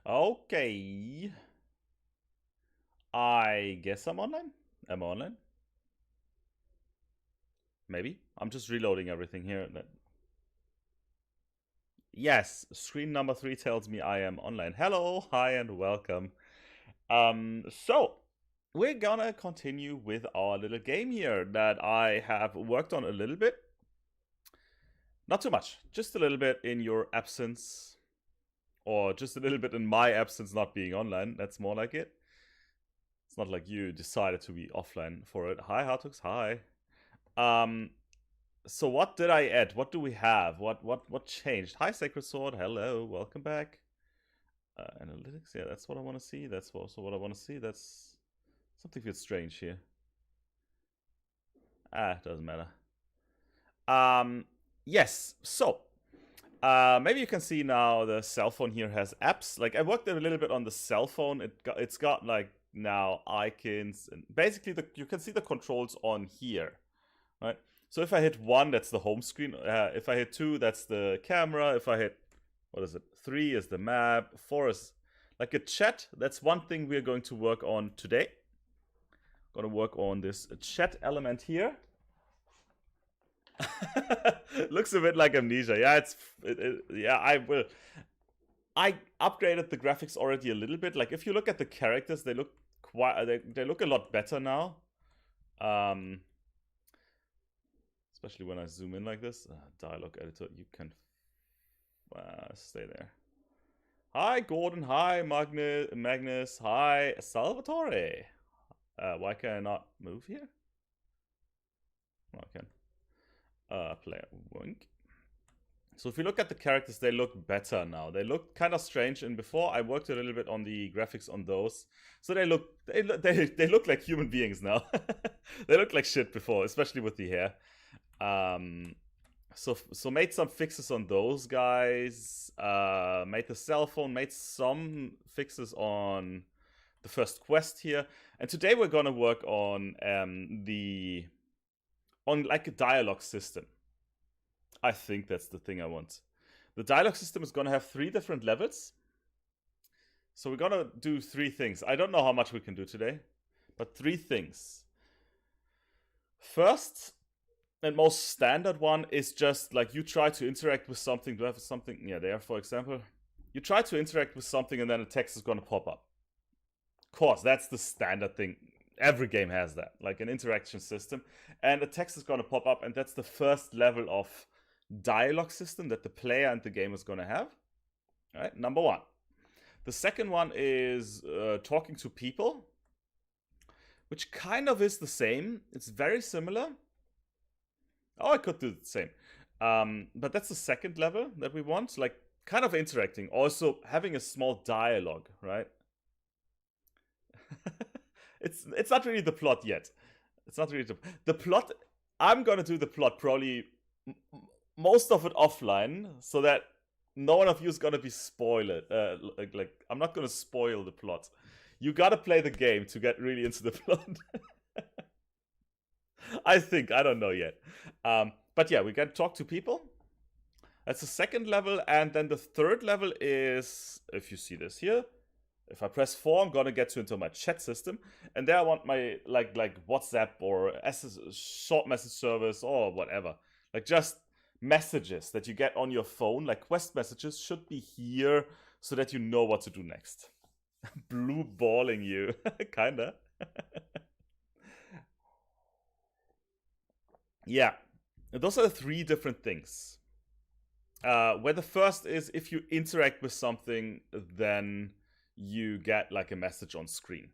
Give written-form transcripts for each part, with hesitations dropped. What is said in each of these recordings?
Okay. I guess I'm online. Am I online? Maybe. I'm just reloading everything here. Yes, screen number 3 tells me I am online. Hello, hi, and welcome. So we're gonna continue with our little game here that I have worked on a little bit. Not too much, just a little bit in your absence, or just a little bit in my absence not being online. That's more like it. It's not like you decided to be offline for it. Hi, Hartux. Hi. Um, so what did I add? What do we have? What changed? Hi, Sacred Sword. Hello, welcome back. Analytics. Yeah, that's what I want to see. That's also what I want to see. That's something feels strange here. Doesn't matter. Um, yes. So maybe you can see now the cell phone here has apps. Like I worked a little bit on the cell phone. It's got like now icons and basically you can see the controls on here, right? So if I hit 1, that's the home screen. If I hit 2, that's the camera. If I hit, what is it? 3 is the map. 4 is like a chat. That's one thing we're going to work on today. Going to work on this chat element here. Looks a bit like Amnesia. Yeah, yeah. I will. I upgraded the graphics already a little bit. Like if you look at the characters, they look quite. They look a lot better now. Um, especially when I zoom in like this. Dialogue editor, you can stay there. Hi, Gordon. Hi, Magnus. Hi, Salvatore. Why can I not move here? Oh, I can. Player wink. So if you look at the characters, they look better now. They look kind of strange, and before I worked a little bit on the graphics on those, so they look like human beings now. They look like shit before, especially with the hair. Um, so made some fixes on those guys. Made the cell phone. Made some fixes on the first quest here, and today we're gonna work on like a dialogue system. I think that's the thing I want. The dialogue system is gonna have 3 different levels. So we're gonna do 3 things. I don't know how much we can do today, but 3 things. First, and most standard one is just like you try to interact with something. Do I have something? Yeah, there, for example. You try to interact with something and then a text is gonna pop up. Of course, that's the standard thing. Every game has that, like an interaction system. And a text is gonna pop up, and that's the first level of dialogue system that the player and the game is going to have. All right, number 1. The second one is talking to people, which kind of is the same. It's very similar. Oh, I could do the same. But that's the second level that we want, like kind of interacting. Also having a small dialogue, right? It's not really the plot yet. It's not really the plot. I'm gonna do the plot probably most of it offline, so that no one of you is gonna be spoiled. Like I'm not gonna spoil the plot. You gotta play the game to get really into the plot. I think I don't know yet, but yeah, we can talk to people. That's the second level, and then the third level is, if you see this here, if I press 4, I'm gonna get into my chat system, and there I want my like WhatsApp or short message service or whatever, like just messages that you get on your phone, like quest messages, should be here so that you know what to do next. Blue balling you, kinda. Yeah, those are the 3 different things. Where the first is if you interact with something, then you get like a message on screen.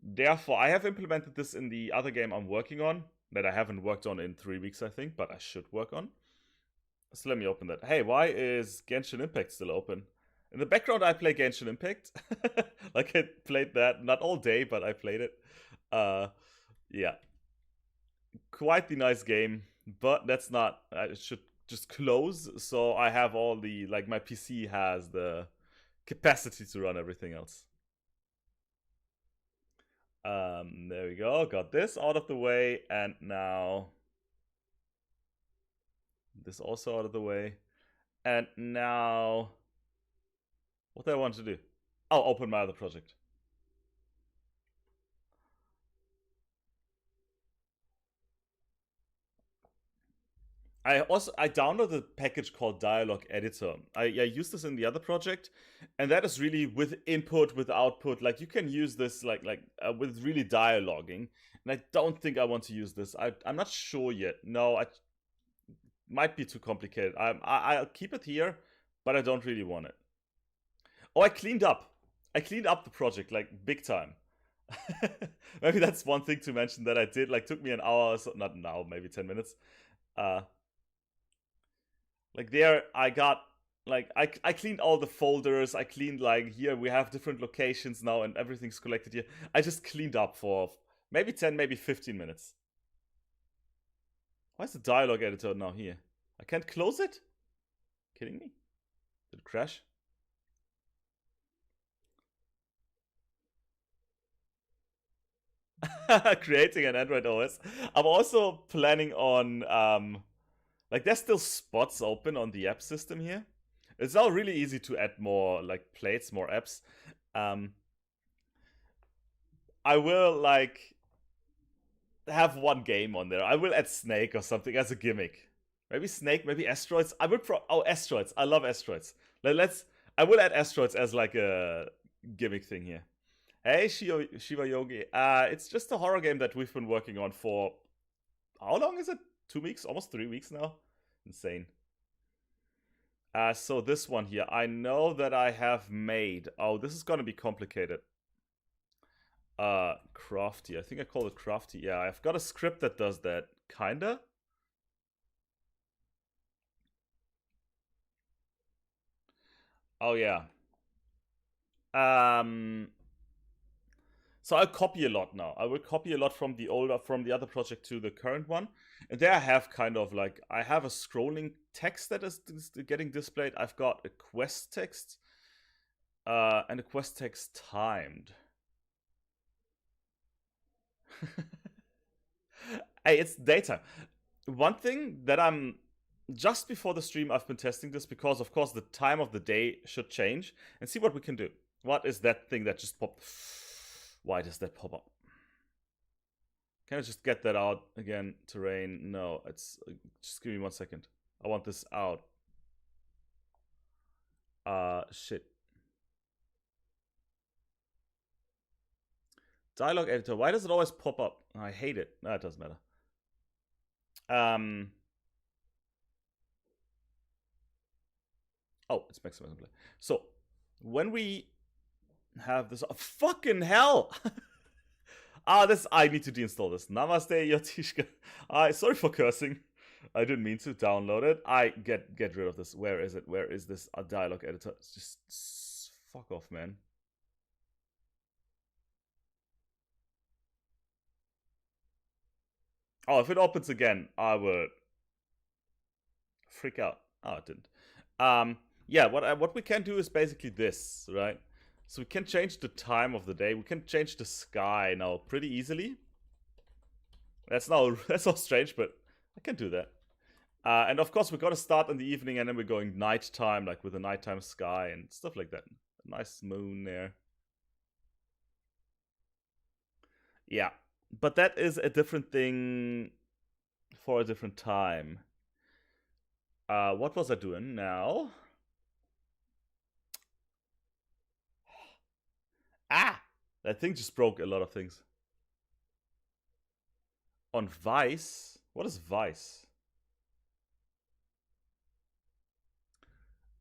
Therefore, I have implemented this in the other game I'm working on that I haven't worked on in 3 weeks, I think, but I should work on. So let me open that. Hey, why is Genshin Impact still open? In the background, I play Genshin Impact. Like I played that, not all day, but I played it. Yeah, quite the nice game, but that's not. I should just close, so I have all the like my PC has the capacity to run everything else. There we go. Got this out of the way, and now this also out of the way, and now What do I want to do? I'll open my other project. I downloaded a package called Dialog Editor. I use this in the other project, and that is really with input, with output. Like you can use this with really dialoguing. And I don't think I want to use this. I'm not sure yet. No, I might be too complicated. I'll keep it here, but I don't really want it. Oh, I cleaned up. I cleaned up the project like big time. Maybe that's one thing to mention that I did. Like took me an hour, so not an hour, maybe 10 minutes. Like there, I got like I cleaned all the folders. I cleaned like here we have different locations now and everything's collected here. I just cleaned up for maybe 10, maybe 15 minutes. Why is the dialogue editor now here? I can't close it? Kidding me? Did it crash? Creating an Android OS. I'm also planning on like there's still spots open on the app system here. It's now really easy to add more like plates, more apps. I will like have one game on there. I will add Snake or something as a gimmick. Maybe Snake, maybe Asteroids. I would Asteroids. I love Asteroids. I will add Asteroids as like a gimmick thing here. Hey Shiva Yogi. It's just a horror game that we've been working on for how long is it? 2 weeks? Almost 3 weeks now? Insane. So this one here, I know that I have made. Oh, this is gonna be complicated. Crafty. I think I call it Crafty. Yeah, I've got a script that does that. Kinda. Oh yeah. So I'll copy a lot now. I will copy a lot from the other project to the current one. And there I have kind of like, I have a scrolling text that is getting displayed. I've got a quest text and a quest text timed. Hey, it's data. One thing that I'm just before the stream, I've been testing this because, of course, the time of the day should change and see what we can do. What is that thing that just popped? Why does that pop up? Can I just get that out again? Terrain? No, it's just give me 1 second. I want this out. Shit. Dialogue editor. Why does it always pop up? I hate it. No, it doesn't matter. Oh, it's maximizing play. So when we have this, oh, fucking hell! This I need to deinstall this. Namaste, Yotishka. Sorry for cursing. I didn't mean to download it. I get rid of this. Where is it? Where is this dialogue editor? It's just fuck off, man. Oh, if it opens again, I would freak out. Oh, it didn't. Yeah, what we can do is basically this, right? So we can change the time of the day. We can change the sky now pretty easily. That's so strange, but I can do that. And of course, we're gonna start in the evening, and then we're going nighttime, like with a nighttime sky and stuff like that. A nice moon there. Yeah, but that is a different thing for a different time. What was I doing now? That thing just broke a lot of things. On Vice? What is Vice?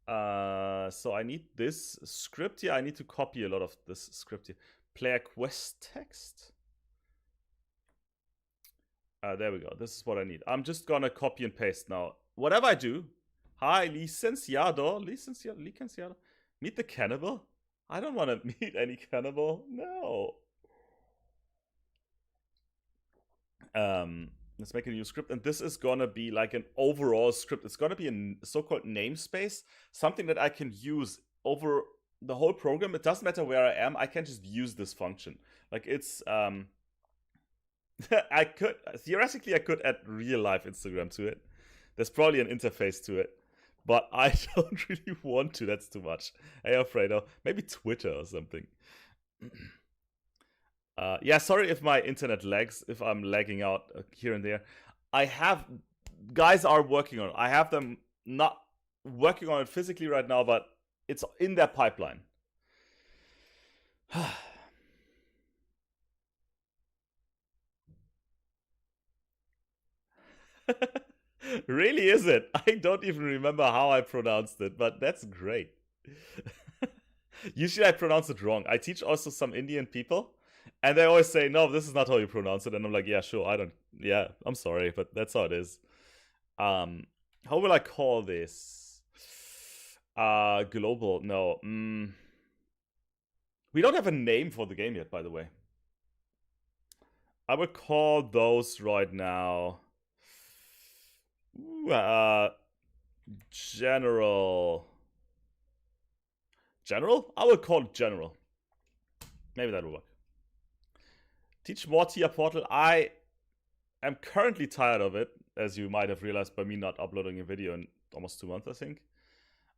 So I need this script here. I need to copy a lot of this script here. Player quest text. There we go. This is what I need. I'm just gonna copy and paste now. Whatever I do. Hi, licenciado. Licenciado. Meet the cannibal? I don't want to meet any cannibal. No. Let's make a new script. And this is gonna be like an overall script. It's gonna be a so-called namespace. Something that I can use over the whole program. It doesn't matter where I am. I can just use this function. Like it's... theoretically, I could add real life Instagram to it. There's probably an interface to it. but I don't really want to. That's too much. Hey, Alfredo, maybe Twitter or something. Yeah, sorry if my internet lags, if I'm lagging out here and there. Guys are working on it. I have them not working on it physically right now, but it's in their pipeline. Really, is it? I don't even remember how I pronounced it, but that's great. Usually I pronounce it wrong. I teach also some Indian people, and they always say, no, this is not how you pronounce it. And I'm like, yeah, sure, I'm sorry, but that's how it is. How will I call this? Global, no. We don't have a name for the game yet, by the way. I would call those right now general. General? I would call it general. Maybe that will work. Teach more TIA Portal. I am currently tired of it, as you might have realized by me not uploading a video in almost 2 months, I think.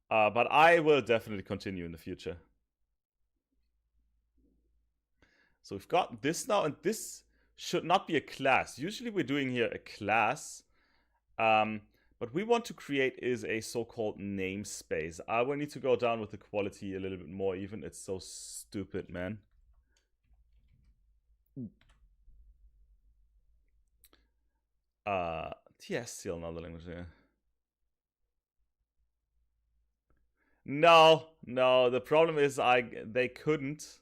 But I will definitely continue in the future. So we've got this now, and this should not be a class. Usually we're doing here a class. What we want to create is a so-called namespace. I will need to go down with the quality a little bit more even. It's so stupid, man. TS still another language here. No, the problem is they couldn't.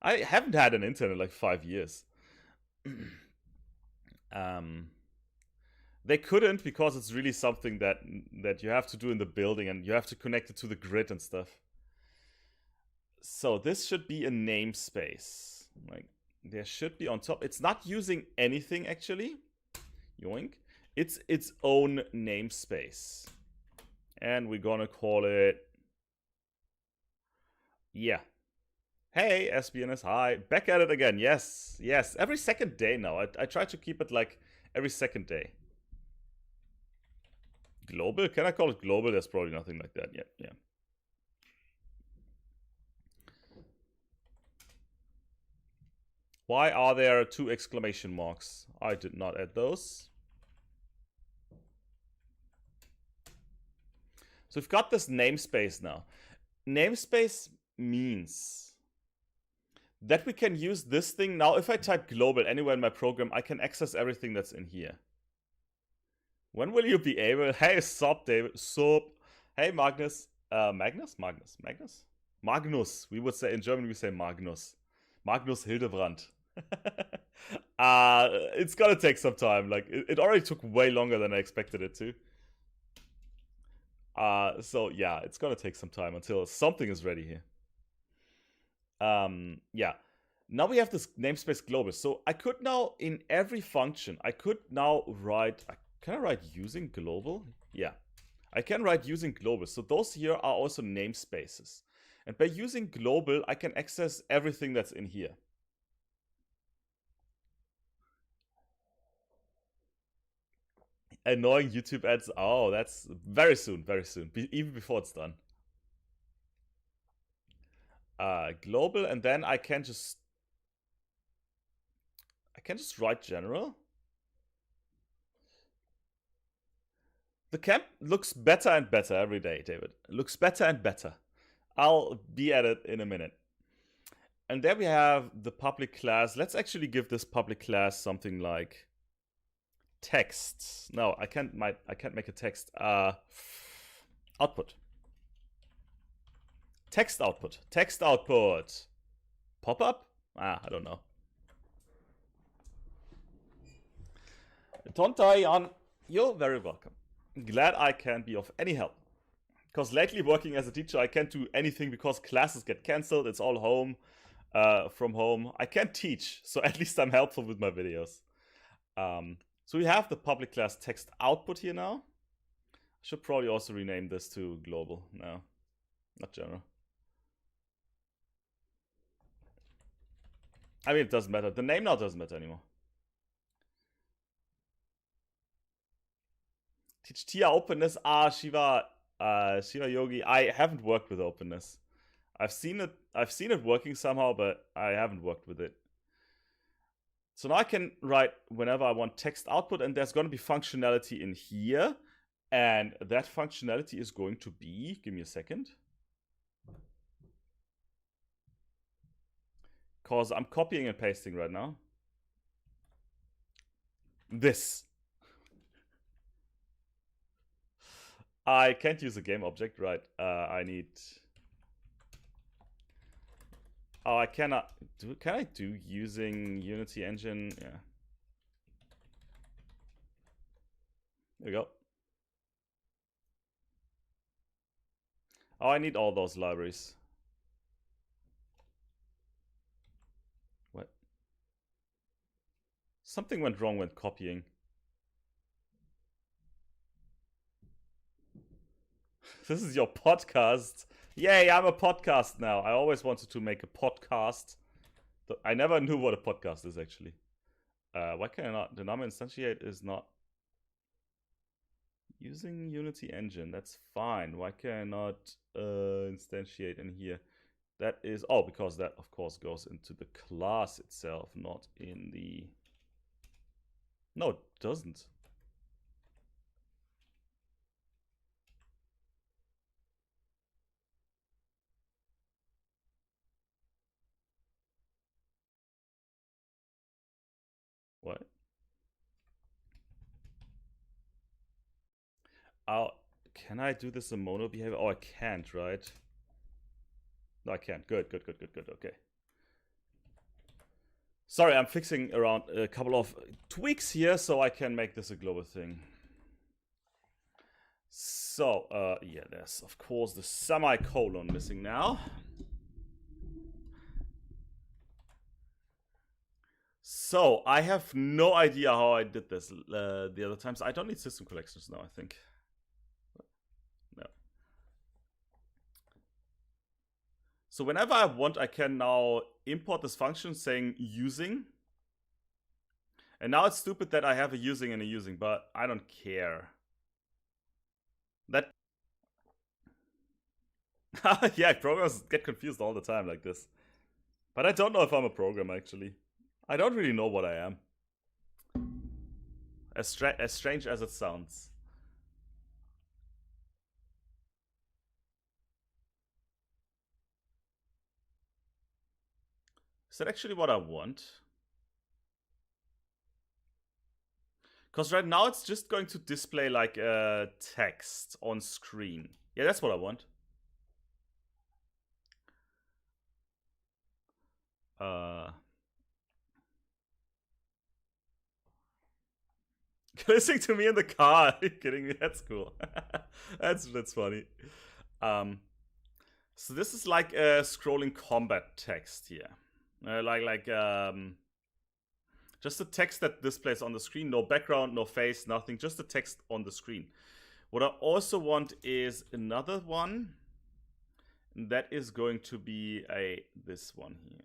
I haven't had an internet in like 5 years. They couldn't because it's really something that you have to do in the building, and you have to connect it to the grid and stuff. So this should be a namespace. Like, there should be on top. It's not using anything actually. Yoink. It's its own namespace. And we're gonna call it, yeah. Hey, SBNS, hi. Back at it again. Yes. Every second day now. I try to keep it like every second day. Global? Can I call it global? There's probably nothing like that yet. Yeah. Why are there 2 exclamation marks? I did not add those. So we've got this namespace now. Namespace means that we can use this thing. Now, if I type global anywhere in my program, I can access everything that's in here. When will you be able? Hey, sup, David. Sup. Hey, Magnus. Magnus? Magnus. We would say, in German, we say Magnus. Magnus Hildebrand. It's gonna take some time. Like, it already took way longer than I expected it to. So yeah, it's gonna take some time until something is ready here. Yeah. Now we have this namespace global. So I could now, in every function, I could now write, can I write using global? Yeah, I can write using global. So those here are also namespaces. And by using global, I can access everything that's in here. Annoying YouTube ads. Oh, that's very soon, even before it's done. Global, and then I can just write general. The camp looks better and better every day, David. It looks better and better. I'll be at it in a minute. And there we have the public class. Let's actually give this public class something like text. No, I can't make a text. Output. Text output. Text output. Pop-up? I don't know. Tontayan, you're very welcome. Glad I can be of any help. Because lately, working as a teacher, I can't do anything because classes get cancelled. It's all home, from home. I can't teach, so at least I'm helpful with my videos. So we have the public class text output here now. I should probably also rename this to global. No, not general. I mean, it doesn't matter. The name now doesn't matter anymore. Teach TIA openness. Shiva, Shiva Yogi, I haven't worked with openness. I've seen it working somehow, but I haven't worked with it. So now I can write whenever I want text output, and there's going to be functionality in here. And that functionality is going to be, give me a second. Because I'm copying and pasting right now. This. I can't use a game object, right? I need... Oh, I cannot do. Can I do using Unity Engine? Yeah. There we go. Oh, I need all those libraries. What? Something went wrong when copying. This is your podcast. Yay, I'm a podcast now. I always wanted to make a podcast. I never knew what a podcast is, actually. Why can I not? The number instantiate is not using Unity Engine. That's fine. Why can I not instantiate in here? That is... Oh, because that, of course, goes into the class itself, not in the... No, it doesn't. What? Oh, can I do this in mono behavior? Oh, I can't, right? No, I can't. Good. Okay. Sorry, I'm fixing around a couple of tweaks here so I can make this a global thing. So, yeah, there's, of course, the semicolon missing now. So, I have no idea how I did this the other times. I don't need system collections now, I think. No. So, whenever I want, I can now import this function saying using. And now it's stupid that I have a using and a using, but I don't care. That... Yeah, programmers get confused all the time like this. But I don't know if I'm a programmer, actually. I don't really know what I am. As strange as it sounds. Is that actually what I want? Because right now it's just going to display like text on screen. Yeah, that's what I want. Listening to me in the car. Are you kidding me? That's cool. that's funny. So this is like a scrolling combat text here. Just the text that displays on the screen. No background, no face, nothing. Just the text on the screen. What I also want is another one. And that is going to be this one here.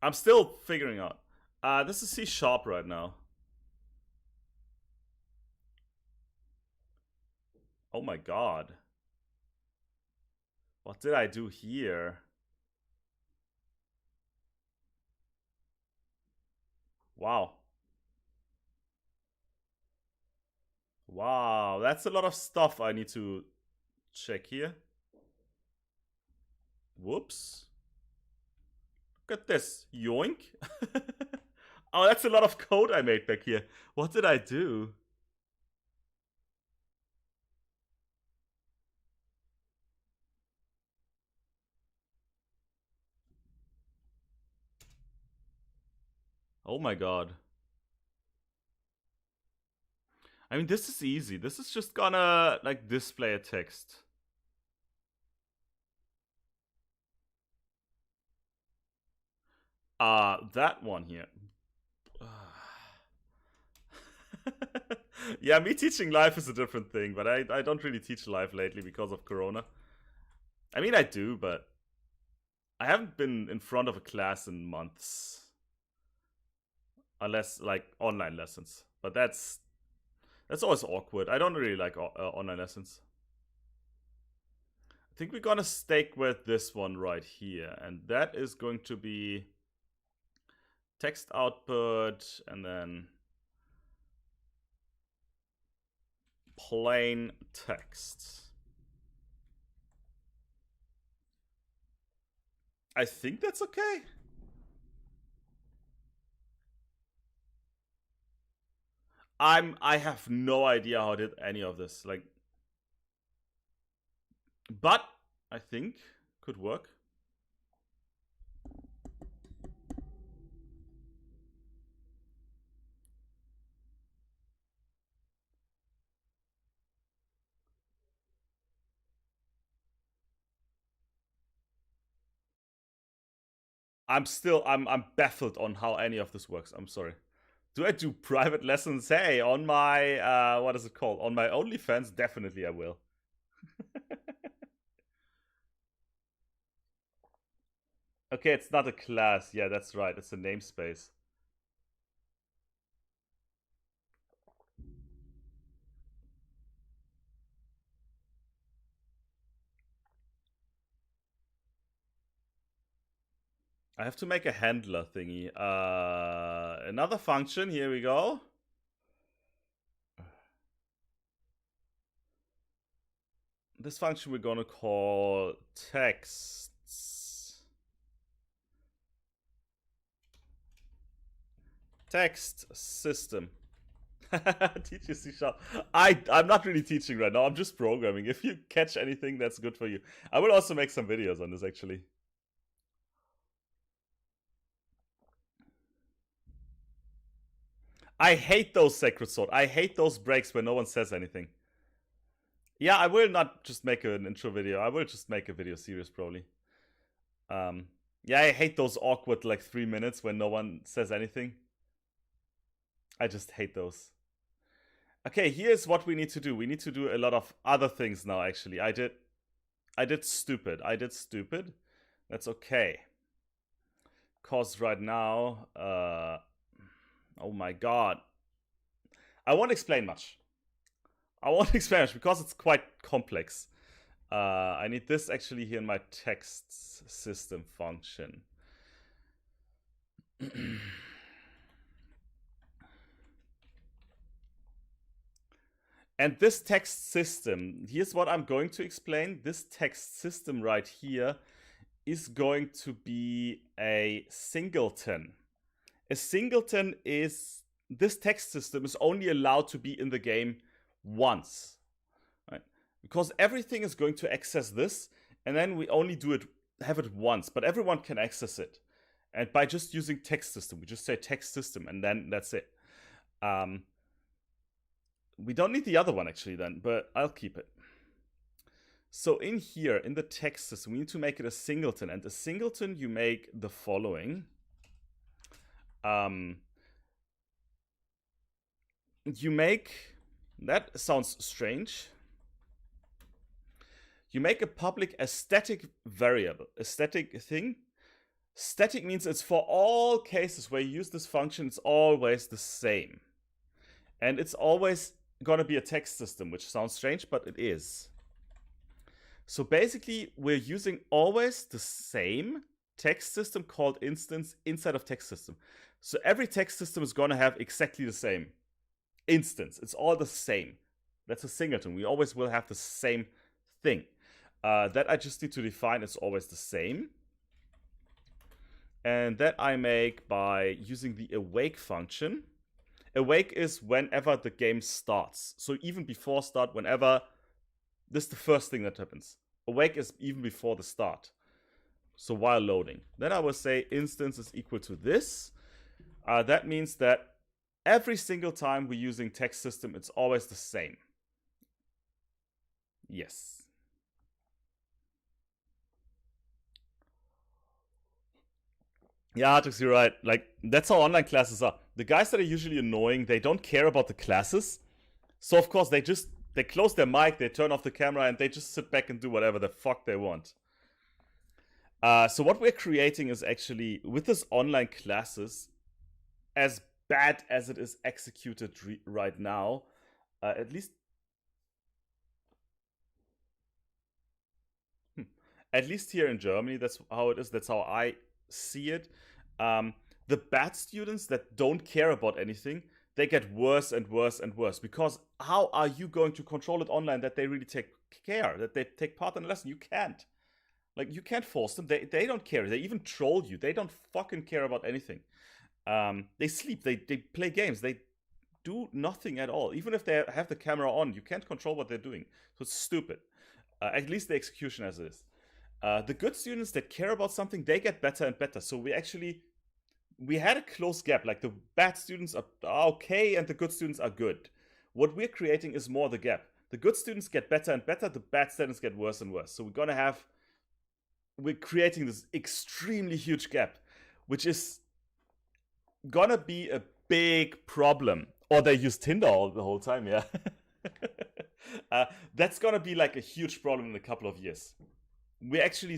I'm still figuring out. This is C# right now. Oh my god. What did I do here? Wow. Wow, that's a lot of stuff I need to check here. Whoops. Look at this. Yoink. Oh, that's a lot of code I made back here. What did I do? Oh my god. I mean, this is easy. This is just gonna, like, display a text. That one here. Yeah, me teaching live is a different thing, but I don't really teach live lately because of Corona. I mean, I do, but I haven't been in front of a class in months. Unless, like, online lessons. But that's always awkward. I don't really like online lessons. I think we're gonna stick with this one right here. And that is going to be text output and then plain text. I think that's okay. I have no idea how I did any of this. Like, but I think could work. I'm baffled on how any of this works. I'm sorry. Do I do private lessons? Hey, on my what is it called? On my OnlyFans, definitely I will. Okay, it's not a class. Yeah, that's right. It's a namespace. I have to make a handler thingy. Another function. Here we go. This function we're gonna call texts. Text system. Teach you C#. I'm not really teaching right now. I'm just programming. If you catch anything, that's good for you. I will also make some videos on this actually. I hate those sacred sword. I hate those breaks where no one says anything. Yeah, I will not just make an intro video. I will just make a video series probably. Yeah, I hate those awkward like 3 minutes when no one says anything. I just hate those. Okay, here's what we need to do. We need to do a lot of other things now actually. I did stupid. That's okay. Cause right now, oh my god. I won't explain much. Because it's quite complex. I need this actually here in my text system function. And this text system, here's what I'm going to explain. This text system right here is going to be a singleton. A singleton is, this text system is only allowed to be in the game once, right? Because everything is going to access this, and then we only have it once, but everyone can access it. And by just using text system, we just say text system, and then that's it. We don't need the other one actually then, but I'll keep it. So in here, in the text system, we need to make it a singleton, and a singleton you make the following. You make, that sounds strange. You make a public a static variable, a static thing. Static means it's for all cases where you use this function, it's always the same. And it's always gonna be a text system, which sounds strange, but it is. So basically, we're using always the same text system called instance inside of text system. So every text system is gonna have exactly the same instance. It's all the same. That's a singleton. We always will have the same thing. That I just need to define. It's always the same. And that I make by using the awake function. Awake is whenever the game starts. So even before start, whenever, this is the first thing that happens. Awake is even before the start. So while loading. Then I will say instance is equal to this. That means that every single time we're using text system, it's always the same. Yes. Yeah, Hatrix, you're right. Like, that's how online classes are. The guys that are usually annoying, they don't care about the classes. So, of course, they close their mic, they turn off the camera, and they just sit back and do whatever the fuck they want. So what we're creating is actually, with this online classes, as bad as it is executed right now, at least here in Germany, that's how it is. That's how I see it. The bad students that don't care about anything, they get worse and worse and worse. Because how are you going to control it online that they really take care, that they take part in the lesson? You can't. Like, you can't force them. They don't care. They even troll you. They don't fucking care about anything. They sleep. They play games. They do nothing at all. Even if they have the camera on, you can't control what they're doing. So it's stupid. At least the execution as it is. The good students that care about something, they get better and better. So we had a close gap. Like, the bad students are okay and the good students are good. What we're creating is more the gap. The good students get better and better. The bad students get worse and worse. So we're creating this extremely huge gap, which is gonna be a big problem. Or they use Tinder the whole time, yeah. That's gonna be like a huge problem in a couple of years. We actually,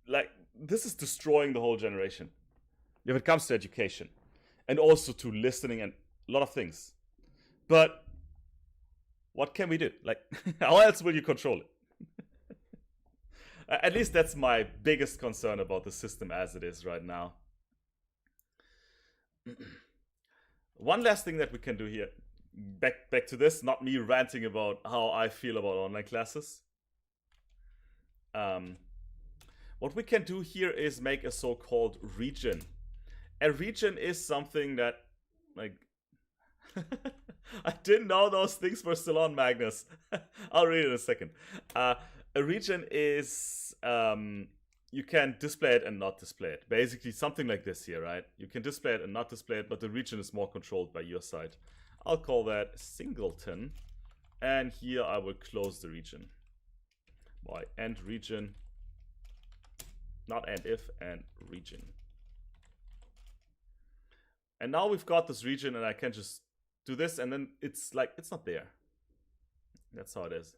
like, this is destroying the whole generation if it comes to education and also to listening and a lot of things. But what can we do? Like, how else will you control it? At least that's my biggest concern about the system as it is right now. One last thing that we can do here, back to this, not me ranting about how I feel about online classes. What we can do here is make a so-called region. A region is something that, like, I didn't know those things were still on, Magnus. I'll read it in a second. A region is, you can display it and not display it. Basically something like this here, right? You can display it and not display it, but the region is more controlled by your side. I'll call that singleton. And here I will close the region by end region, not end if, and region. And now we've got this region and I can just do this and then it's like, it's not there. That's how it is.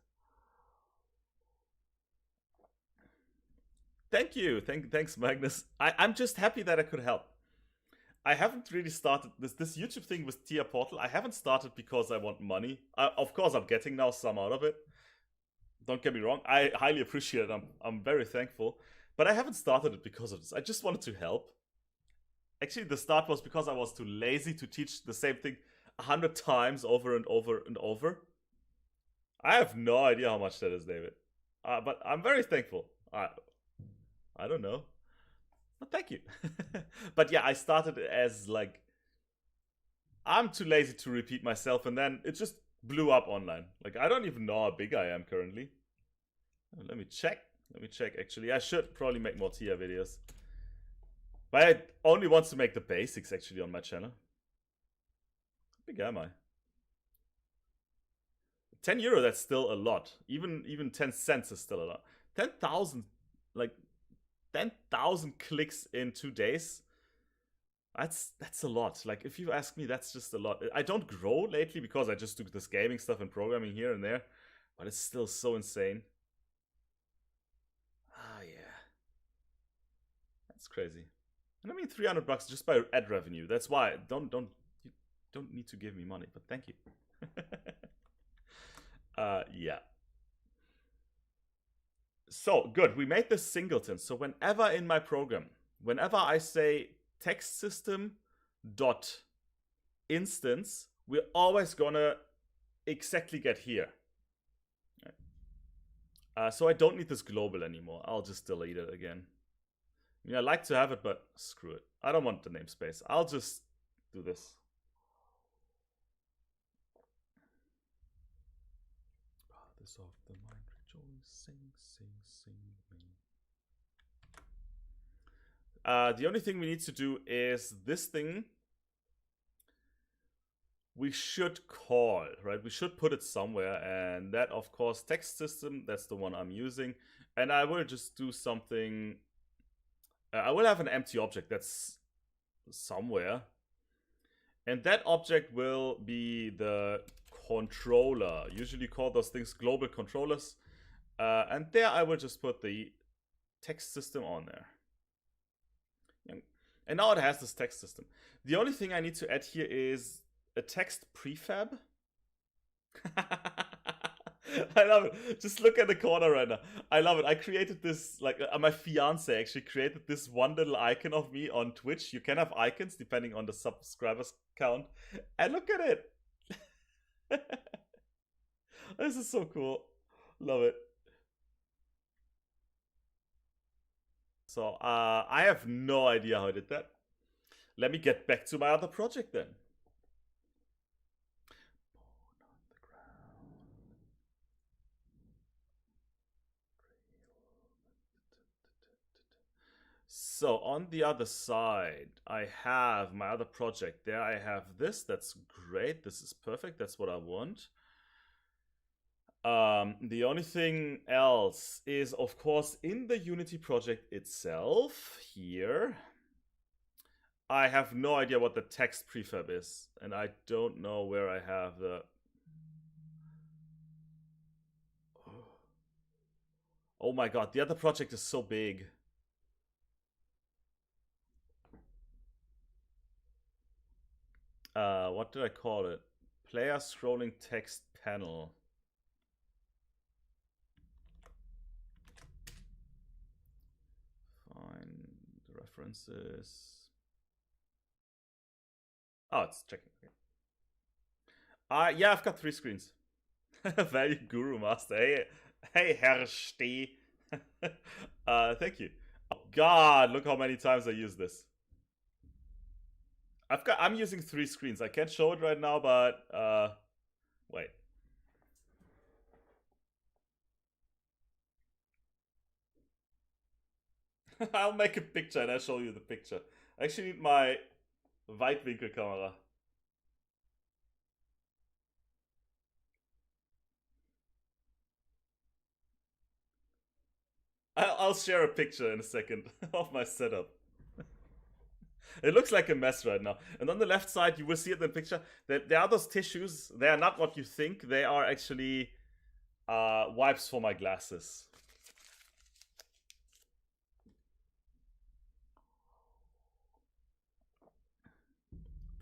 Thank you. Thanks, Magnus. I'm just happy that I could help. I haven't really started this YouTube thing with Tia Portal. I haven't started because I want money. Of course, I'm getting now some out of it. Don't get me wrong. I highly appreciate it. I'm very thankful. But I haven't started it because of this. I just wanted to help. Actually, the start was because I was too lazy to teach the same thing 100 times over and over and over. I have no idea how much that is, David. But I'm very thankful. I don't know. Well, thank you. But yeah, I started as like, I'm too lazy to repeat myself, and then it just blew up online. Like, I don't even know how big I am currently. Let me check. Actually, I should probably make more Tia videos. But I only want to make the basics actually on my channel. How big am I? 10 euro, that's still a lot. Even 10 cents is still a lot. 10,000, like 10,000 clicks in 2 days. That's a lot. Like, if you ask me, that's just a lot. I don't grow lately because I just do this gaming stuff and programming here and there. But it's still so insane. Ah, yeah. That's crazy. And I mean, $300 just by ad revenue. That's why you don't need to give me money, but thank you. Yeah. So good, we made this singleton. So whenever in my program, whenever I say text system dot instance, we're always gonna exactly get here. So I don't need this global anymore. I'll just delete it again. I mean, I like to have it, but screw it. I don't want the namespace. I'll just do this. Fathers of the mind rejoice, sing me. The only thing we need to do is this thing. We should call, right? We should put it somewhere, and that, of course, text system, that's the one I'm using. And I will just do something. I will have an empty object that's somewhere. And that object will be the controller. Usually call those things global controllers. And there I will just put the text system on there. And now it has this text system. The only thing I need to add here is a text prefab. I love it. Just look at the corner right now. I love it. I created this, like, my fiance actually created this one little icon of me on Twitch. You can have icons depending on the subscribers count. And look at it. This is so cool. Love it. So, I have no idea how I did that. Let me get back to my other project then. So on the other side, I have my other project. There I have this. That's great. This is perfect. That's what I want. The only thing else is, of course, in the Unity project itself, here, I have no idea what the text prefab is. And I don't know where I have the... Oh my god, the other project is so big. What did I call it? Player scrolling text panel. Find the references. Oh, it's checking. Yeah, I've got 3 screens. Value Guru Master. Hey, Herr Steh. Thank you. Oh god, look how many times I use this. I'm using 3 screens. I can't show it right now, but wait. I'll make a picture and I'll show you the picture. I actually need my Weitwinkel camera. I'll share a picture in a second of my setup. It looks like a mess right now. And on the left side, you will see it in the picture that there are those tissues. They are not what you think. They are actually wipes for my glasses.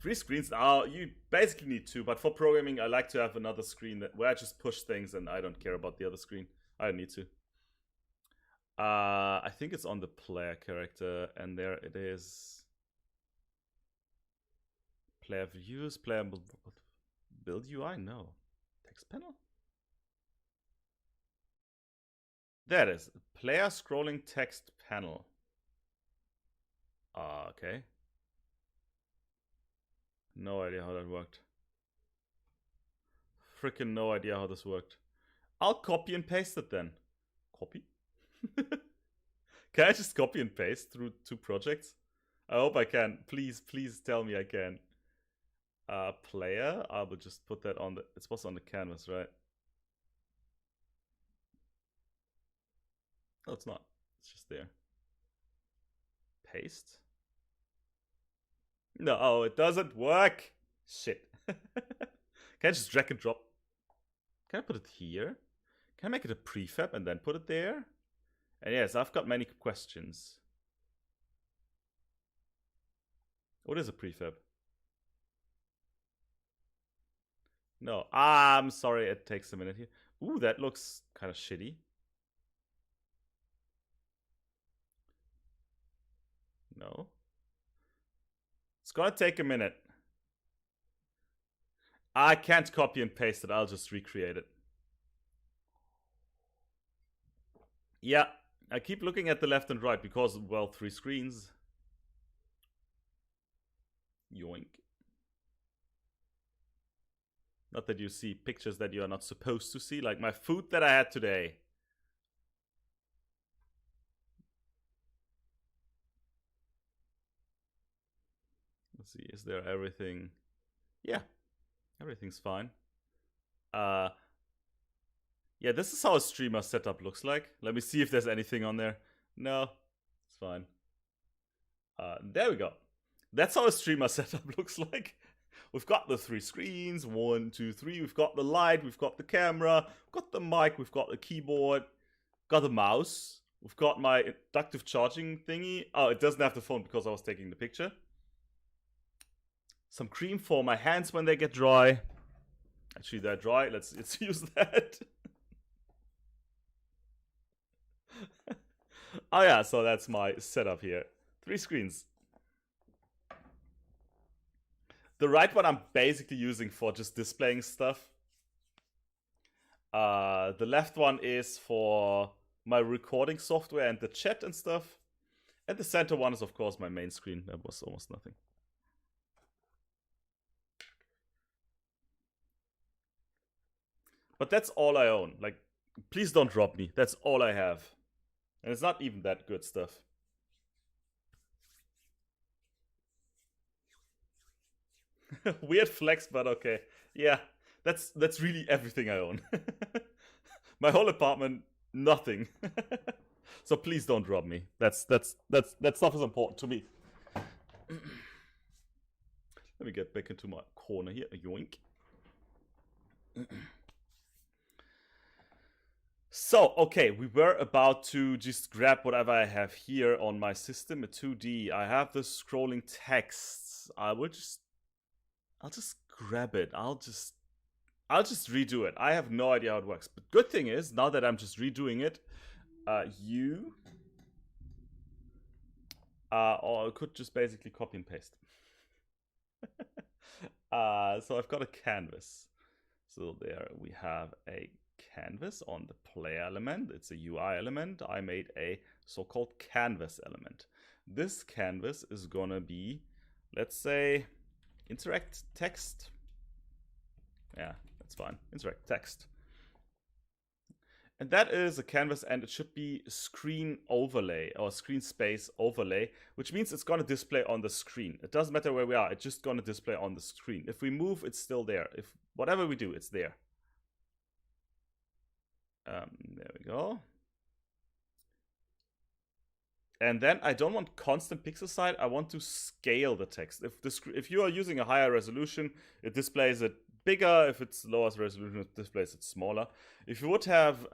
Three screens. Now you basically need 2, but for programming, I like to have another screen where I just push things and I don't care about the other screen. I don't need to. I think it's on the player character, and there it is. Player views, player build UI? No. Text panel? There it is. Player scrolling text panel. Okay. No idea how that worked. Freaking no idea how this worked. I'll copy and paste it then. Copy? Can I just copy and paste through 2 projects? I hope I can. Please, please tell me I can. Player. I will just put that on the... It's supposed to on the canvas, right? Oh, it's not. It's just there. Paste. No, oh, it doesn't work. Shit. Can I just drag and drop? Can I put it here? Can I make it a prefab and then put it there? And yes, I've got many questions. What is a prefab? No, I'm sorry, it takes a minute here. Ooh, that looks kind of shitty. No. It's gonna take a minute. I can't copy and paste it, I'll just recreate it. Yeah, I keep looking at the left and right because, well, 3 screens. Yoink. Not that you see pictures that you are not supposed to see, like my food that I had today. Let's see, is there everything? Yeah, everything's fine. Yeah, this is how a streamer setup looks like. Let me see if there's anything on there. No, it's fine. There we go. That's how a streamer setup looks like. We've got the 3 screens, 1, 2, 3. We've got the light, we've got the camera, we've got the mic, we've got the keyboard, got the mouse. We've got my inductive charging thingy. Oh, it doesn't have the phone because I was taking the picture. Some cream for my hands when they get dry. Actually, they're dry. Let's use that. Oh yeah, so that's my setup here. 3 screens. The right one I'm basically using for just displaying stuff. The left one is for my recording software and the chat and stuff. And the center one is, of course, my main screen. That was almost nothing. But that's all I own. Like, please don't drop me. That's all I have. And it's not even that good stuff. Weird flex, but okay. Yeah, that's really everything I own. My whole apartment, nothing. So please don't drop me. That stuff is important to me. Let me get back into my corner here. Yoink. So, okay, we were about to just grab whatever I have here on my system, a 2D. I have the scrolling text. I'll just grab it. I'll just redo it. I have no idea how it works. But good thing is, now that I'm just redoing it, or I could just basically copy and paste. So I've got a canvas. So there we have a canvas on the player element. It's a UI element. I made a so-called canvas element. This canvas is gonna be, let's say, interact text. Yeah, that's fine. Interact text. And that is a canvas, and it should be screen overlay or screen space overlay, which means it's going to display on the screen. It doesn't matter where we are, it's just going to display on the screen. If we move, it's still there. If whatever we do, it's there. There we go. And then I don't want constant pixel size. I want to scale the text. If you are using a higher resolution, it displays it bigger. If it's lower resolution, it displays it smaller. If you would have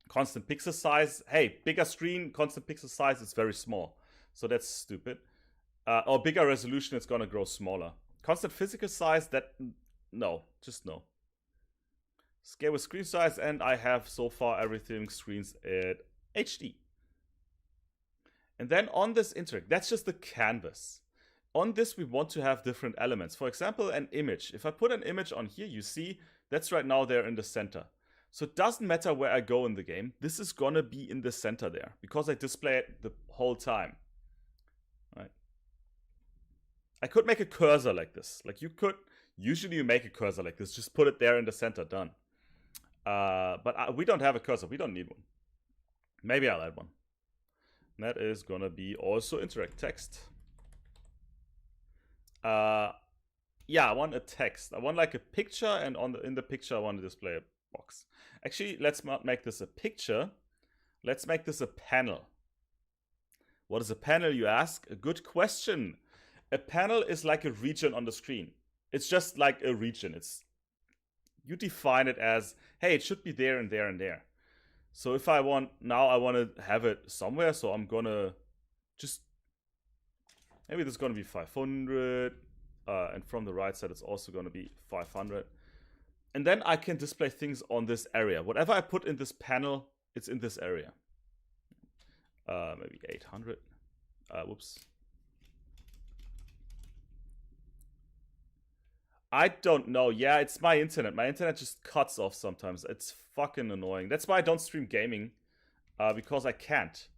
constant pixel size, hey, bigger screen, constant pixel size is very small. So that's stupid. Or bigger resolution, it's gonna grow smaller. Constant physical size, no, just no. Scale with screen size, and I have so far everything screens at HD. And then on this interact, that's just the canvas. On this, we want to have different elements. For example, an image. If I put an image on here, you see that's right now there in the center. So it doesn't matter where I go in the game. This is gonna be in the center there because I display it the whole time. Right. I could make a cursor like this. Like usually you make a cursor like this. Just put it there in the center, done. But we don't have a cursor. We don't need one. Maybe I'll add one. And that is gonna be also interact text. Yeah, I want a text. I want like a picture, and in the picture I want to display a box. Actually, let's not make this a picture. Let's make this a panel. What is a panel, you ask? A good question. A panel is like a region on the screen. It's just like a region. You define it as, hey, it should be there and there and there. So if I want to have it somewhere, so I'm gonna just, maybe this is gonna be 500, and from the right side it's also gonna be 500. And then I can display things on this area. Whatever I put in this panel, it's in this area. Maybe 800. Whoops. I don't know. Yeah, it's my internet. My internet just cuts off sometimes. It's fucking annoying. That's why I don't stream gaming. Because I can't.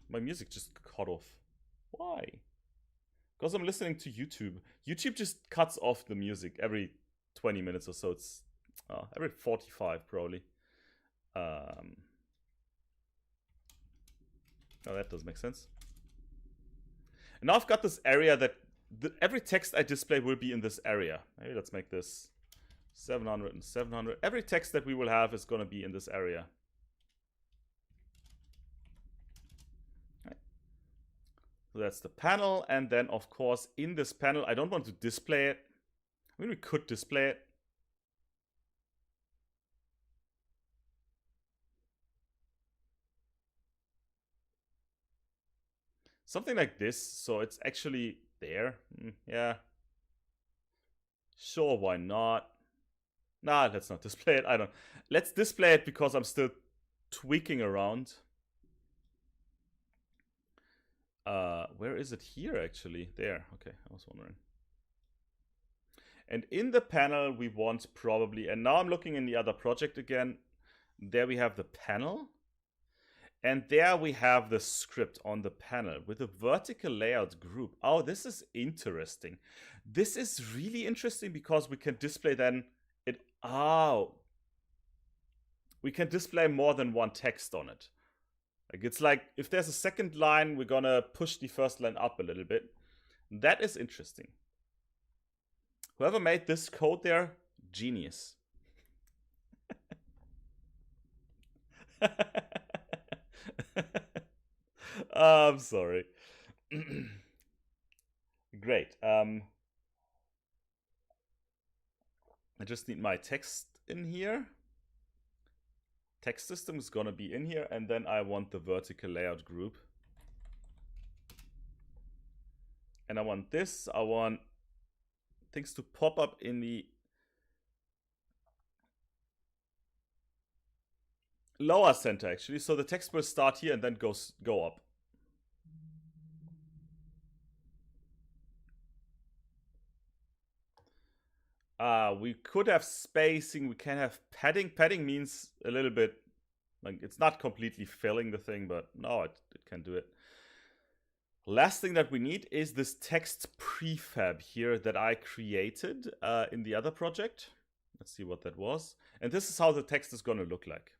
My music just cut off. Why? Because I'm listening to YouTube. YouTube just cuts off the music every 20 minutes or so. It's every 45 probably. No, that doesn't make sense. And now I've got this area that every text I display will be in this area. Maybe let's make this 700 and 700. Every text that we will have is going to be in this area. Right. So that's the panel. And then, of course, in this panel, I don't want to display it. I mean, we could display it. Something like this, so it's actually there. Yeah. Sure, why not? Nah, let's not display it. I don't. Let's display it because I'm still tweaking around. Where is it here, actually? There. Okay, I was wondering. And in the panel, we want probably... And now I'm looking in the other project again. There we have the panel. And there we have the script on the panel with a vertical layout group. Oh, this is interesting. This is really interesting because we can display then it. Oh, we can display more than one text on it. Like it's like if there's a second line, we're gonna push the first line up a little bit. That is interesting. Whoever made this code there, genius. I'm sorry. Great. I just need my text in here. Text system is gonna be in here, and then I want the vertical layout group. And I want this. I want things to pop up in the lower center, actually. So the text will start here and then go up. We could have spacing. We can have padding. Padding means a little bit, like it's not completely filling the thing, but no, it can do it. Last thing that we need is this text prefab here that I created in the other project. Let's see what that was. And this is how the text is going to look like.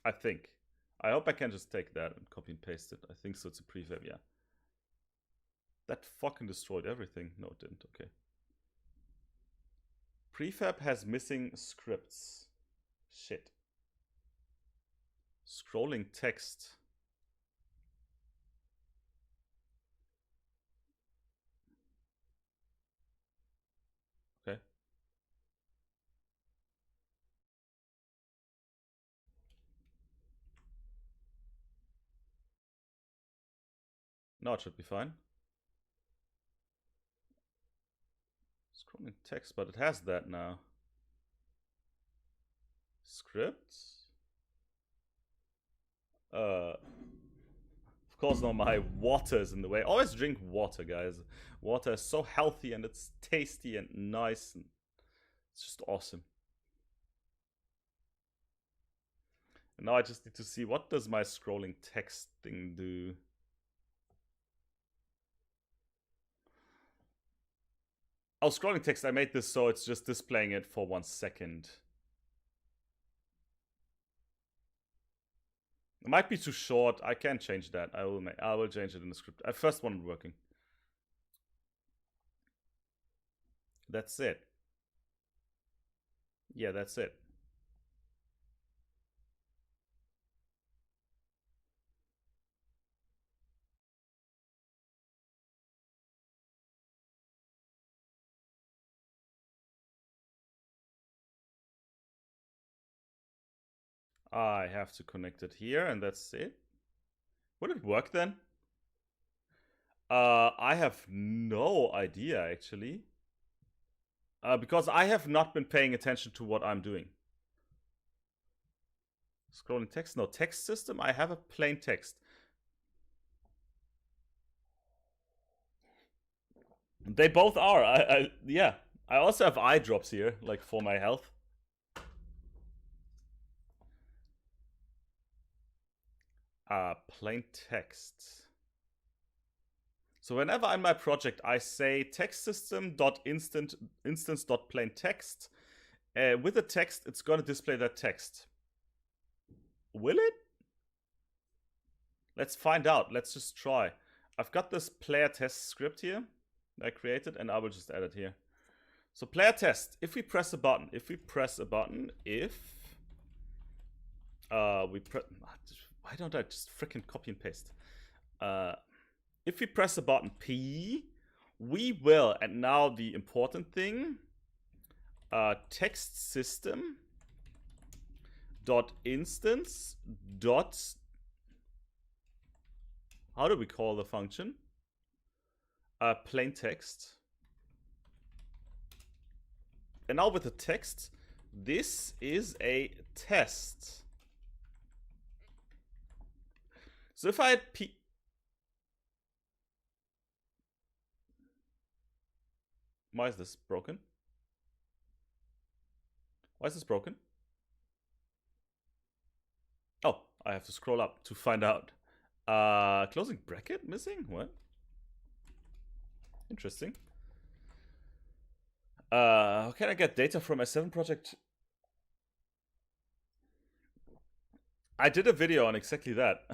I think. I hope I can just take that and copy and paste it. I think so. It's a prefab, yeah. That fucking destroyed everything. No, it didn't. Okay. Prefab has missing scripts. Shit. Scrolling text. Okay. Now it should be fine. Scrolling text, but it has that now. Scripts. Of course, now my water is in the way. Always drink water, guys. Water is so healthy and it's tasty and nice. And it's just awesome. And now I just need to see, what does my scrolling text thing do? Oh, scrolling text, I made this so it's just displaying it for 1 second. It might be too short. I can change that. I will change it in the script. I first want it working. That's it. Yeah, that's it. I have to connect it here, and that's it. Would it work then? I have no idea, actually. Because I have not been paying attention to what I'm doing. Scrolling text? No, text system? I have a plain text. They both are. Yeah. I also have eye drops here, like for my health. Plain text. So whenever in my project I say text system.instance.plainText, with the text, it's going to display that text. Will it? Let's find out. Let's just try. I've got this player test script here that I created, and I will just add it here. So player test. If we press a button, why don't I just freaking copy and paste? If we press a button P, we will, and now the important thing, text system dot instance dot, how do we call the function? Plain text. And now with the text, this is a test. So if I had why is this broken? Why is this broken? Oh, I have to scroll up to find out. Closing bracket missing? What? Interesting. How can I get data from S7 project? I did a video on exactly that.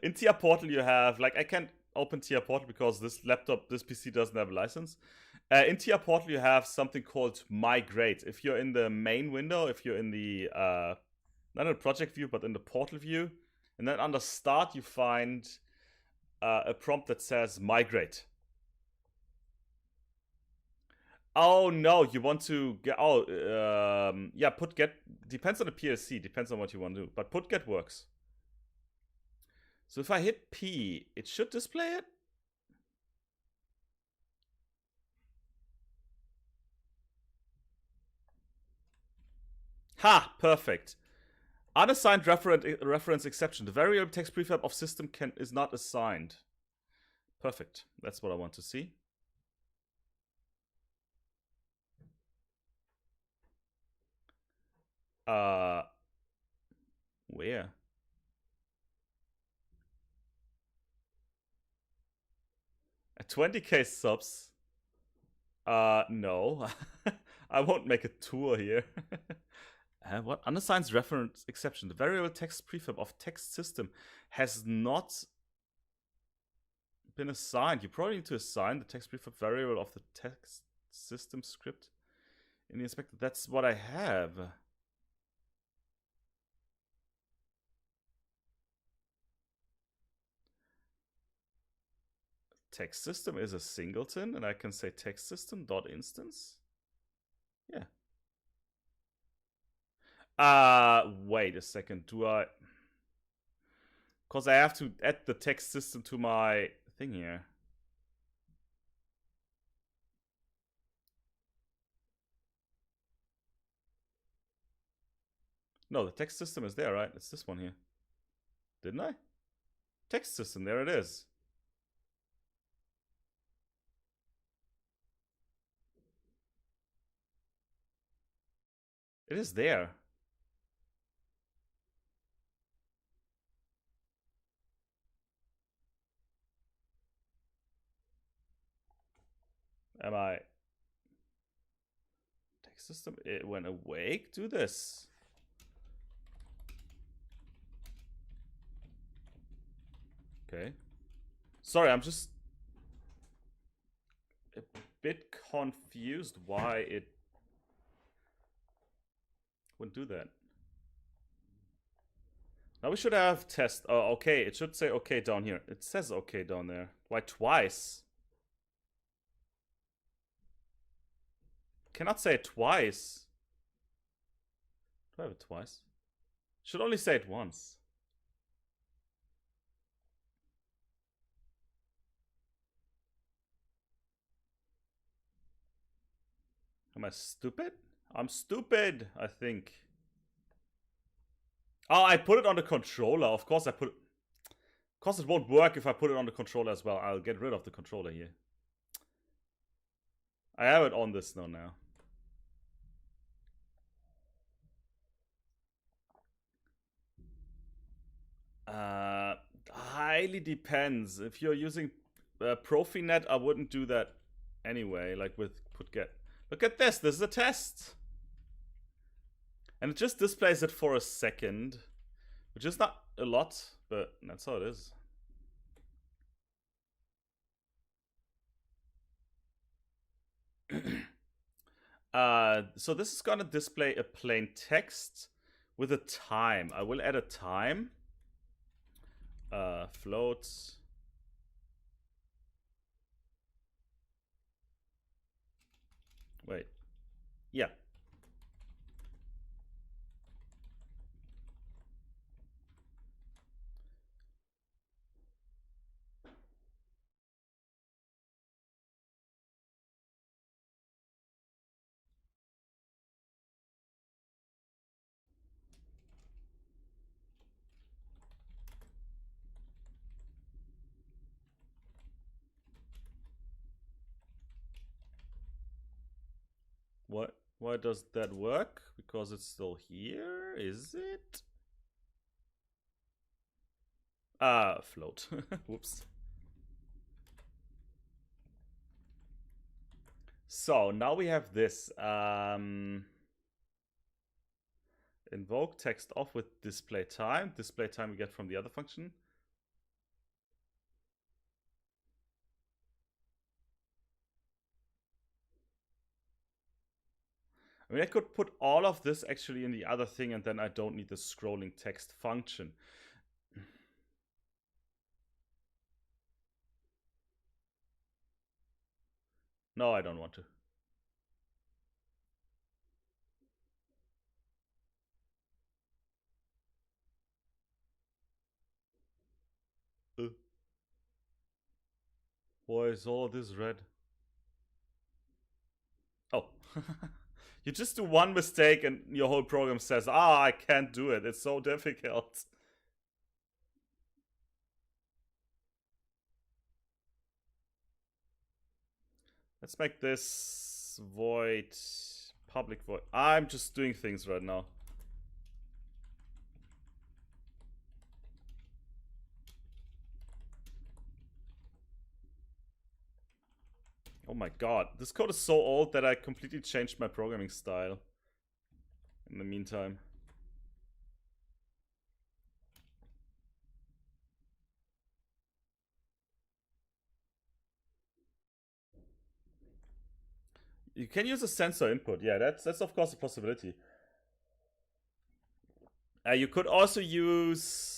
In TIA Portal you have, like, I can't open TIA Portal because this laptop, this PC doesn't have a license. In TIA Portal you have something called migrate. If you're in the main window, if you're in the, not in the project view, but in the portal view, and then under start you find a prompt that says migrate. Oh no, you want to get, yeah, put get, depends on the PLC, depends on what you want to do, but put get works. So if I hit P, it should display it. Ha, perfect. Unassigned reference exception. The variable text prefab of system is not assigned. Perfect. That's what I want to see. Where? At 20k subs? No. I won't make a tour here. What? Unassigned reference exception. The variable text prefab of text system has not been assigned. You probably need to assign the text prefab variable of the text system script in the inspector. That's what I have. Text system is a singleton, and I can say text system dot instance. Yeah. Wait a second. Do I? Because I have to add the text system to my thing here. No, the text system is there, right? It's this one here. Didn't I? Text system, there it is. It is there. Am I? Text system, it went awake? Do this. Okay. Sorry, I'm just a bit confused why it wouldn't do that. Now we should have test. Oh, okay. It should say okay down here. It says okay down there. Why twice? Cannot say it twice. Do I have it twice? Should only say it once. Am I stupid? I'm stupid, I think. Oh, I put it on the controller. Of course I put it. Of course it won't work if I put it on the controller as well. I'll get rid of the controller here. I have it on this now. Highly depends. If you're using Profinet, I wouldn't do that anyway, like with put get. Look at this. This is a test. And it just displays it for a second, which is not a lot, but that's how it is. So this is gonna display a plain text with a time. I will add a time. Floats. Wait. Yeah. What? Why does that work? Because it's still here, is it? Float. Whoops. So now we have this. Invoke text off with display time. Display time we get from the other function. I mean, I could put all of this actually in the other thing, and then I don't need the scrolling text function. No, I don't want to. Why is all this red? Oh. You just do one mistake and your whole program says, I can't do it. It's so difficult. Let's make this void public void. I'm just doing things right now. Oh my god, this code is so old that I completely changed my programming style in the meantime. You can use a sensor input. Yeah, that's of course a possibility. You could also use...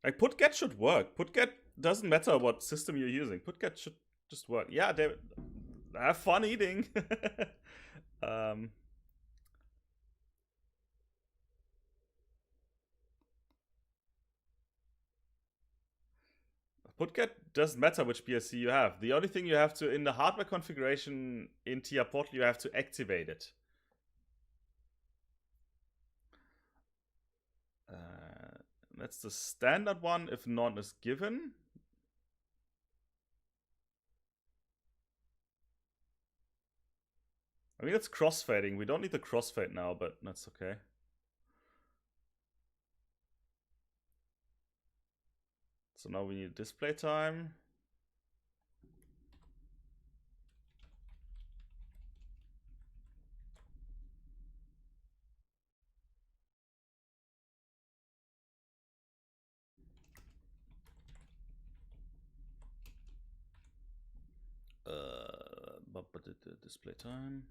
Like, putget should work. Putget doesn't matter what system you're using. Putget should just work. Yeah, have fun eating. Putget doesn't matter which BSC you have. The only thing you have to, in the hardware configuration in TIA Portal, you have to activate it. That's the standard one if none is given. I mean, it's crossfading. We don't need the crossfade now, but that's okay. So now we need display time. But the display time.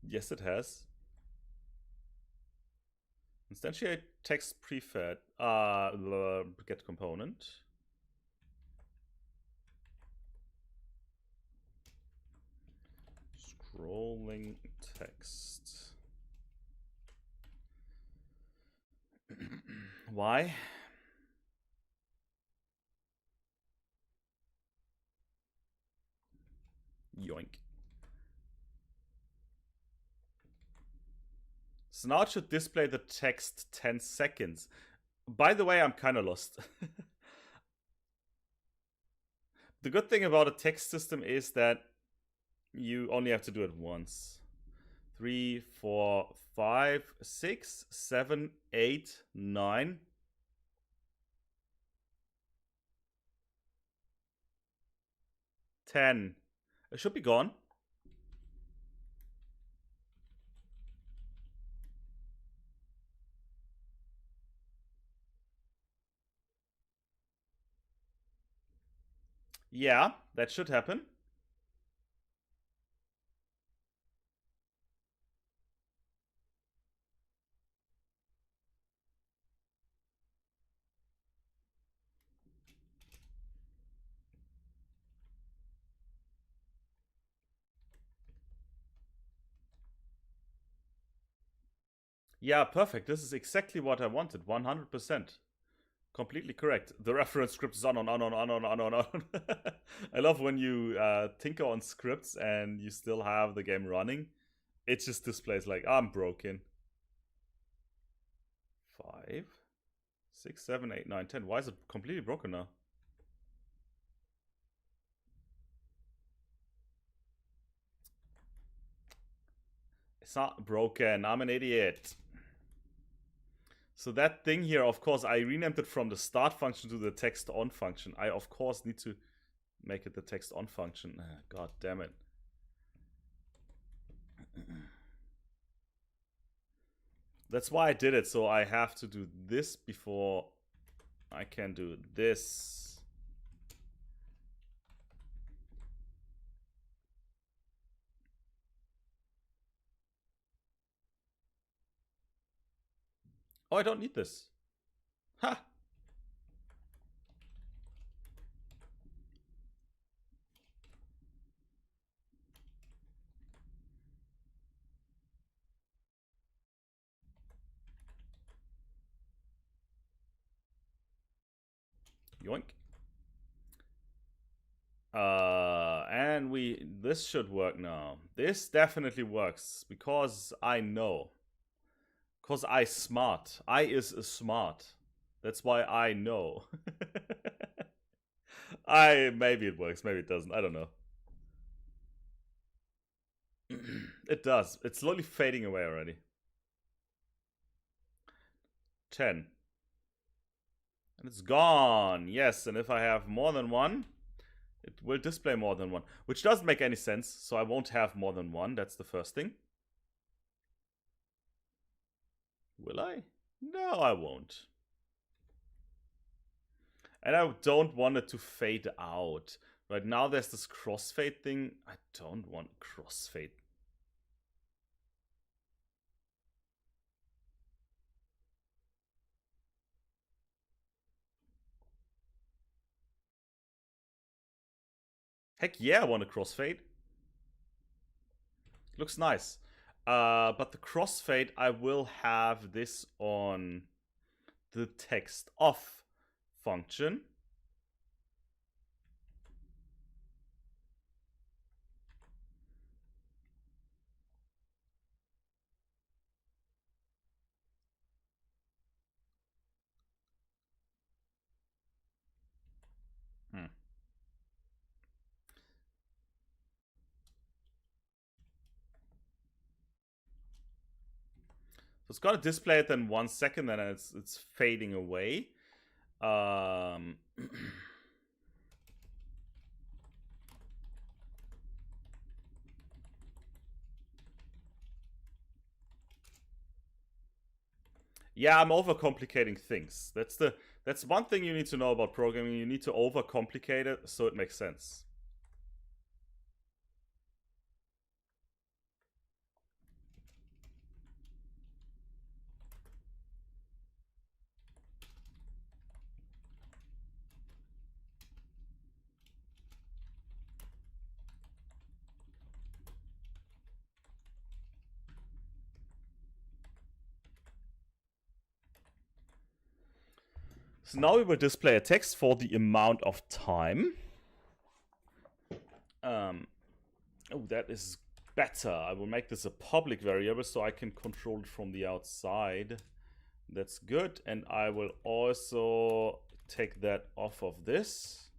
Yes, it has. Instantiate text prefed. Get component. Scrolling text. Why? Yoink. So now it should display the text 10 seconds. By the way, I'm kind of lost. The good thing about a text system is that you only have to do it once. 3, 4, 5, 6, 7, 8, 9. 10. It should be gone. Yeah, that should happen. Yeah, perfect. This is exactly what I wanted. 100%. Completely correct. The reference script is on. I love when you tinker on scripts and you still have the game running. It just displays like, I'm broken. 5, 6, 7, 8, 9, 10. Why is it completely broken now? It's not broken. I'm an idiot. So that thing here, of course, I renamed it from the start function to the text on function. I, of course, need to make it the text on function. God damn it. That's why I did it. So I have to do this before I can do this. Oh, I don't need this. Ha! Yoink. And this should work now. This definitely works because I know. Because I smart. I is smart. That's why I know. Maybe it works, maybe it doesn't. I don't know. It does. It's slowly fading away already. 10. And it's gone. Yes, and if I have more than one, it will display more than one. Which doesn't make any sense, so I won't have more than one. That's the first thing. Will I? No, I won't. And I don't want it to fade out. Right now there's this crossfade thing. I don't want crossfade. Heck yeah, I want a crossfade. Looks nice. But the crossfade, I will have this on the text off function. So it's gonna display it in 1 second, and it's fading away. Yeah, I'm overcomplicating things. That's one thing you need to know about programming. You need to overcomplicate it so it makes sense. So now we will display a text for the amount of time. Oh, that is better. I will make this a public variable so I can control it from the outside. That's good. And I will also take that off of this.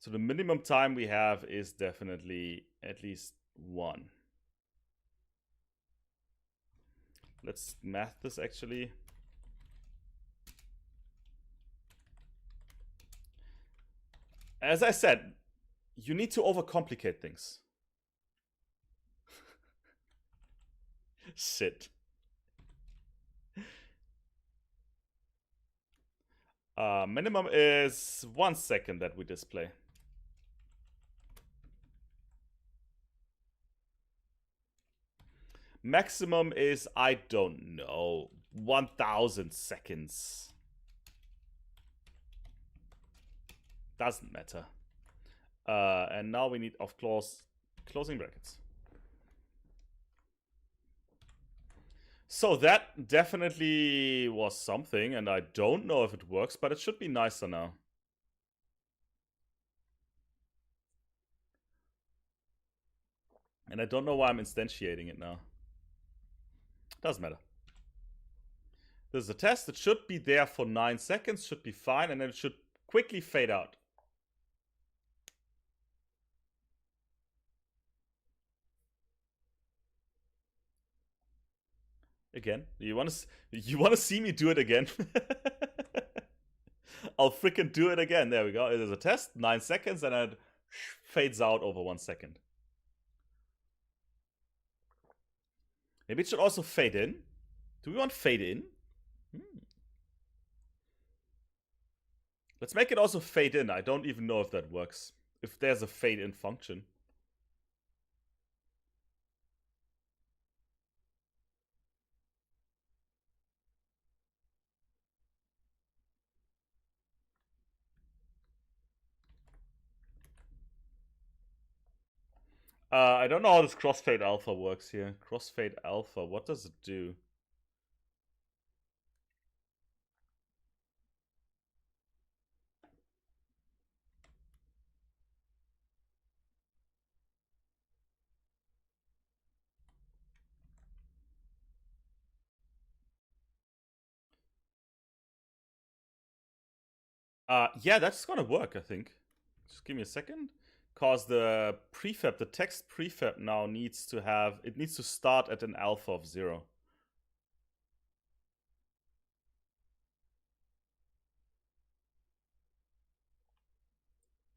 So the minimum time we have is definitely at least 1. Let's math this actually. As I said, you need to overcomplicate things. Shit. Minimum is 1 second that we display. Maximum is, I don't know, 1000 seconds. Doesn't matter. And now we need, of course, closing brackets. So that definitely was something, and I don't know if it works, but it should be nicer now. And I don't know why I'm instantiating it now. Doesn't matter. There's a test. It should be there for 9 seconds. Should be fine. And then it should quickly fade out. Again. You want to see me do it again? I'll freaking do it again. There we go. There's a test. 9 seconds. And it fades out over 1 second. Maybe it should also fade in. Do we want fade in? Let's make it also fade in. I don't even know if that works. If there's a fade in function. I don't know how this crossfade alpha works here. Crossfade alpha, what does it do? Yeah, that's gonna work, I think. Just give me a second. Cause the prefab, the text prefab now needs to start at an alpha of 0.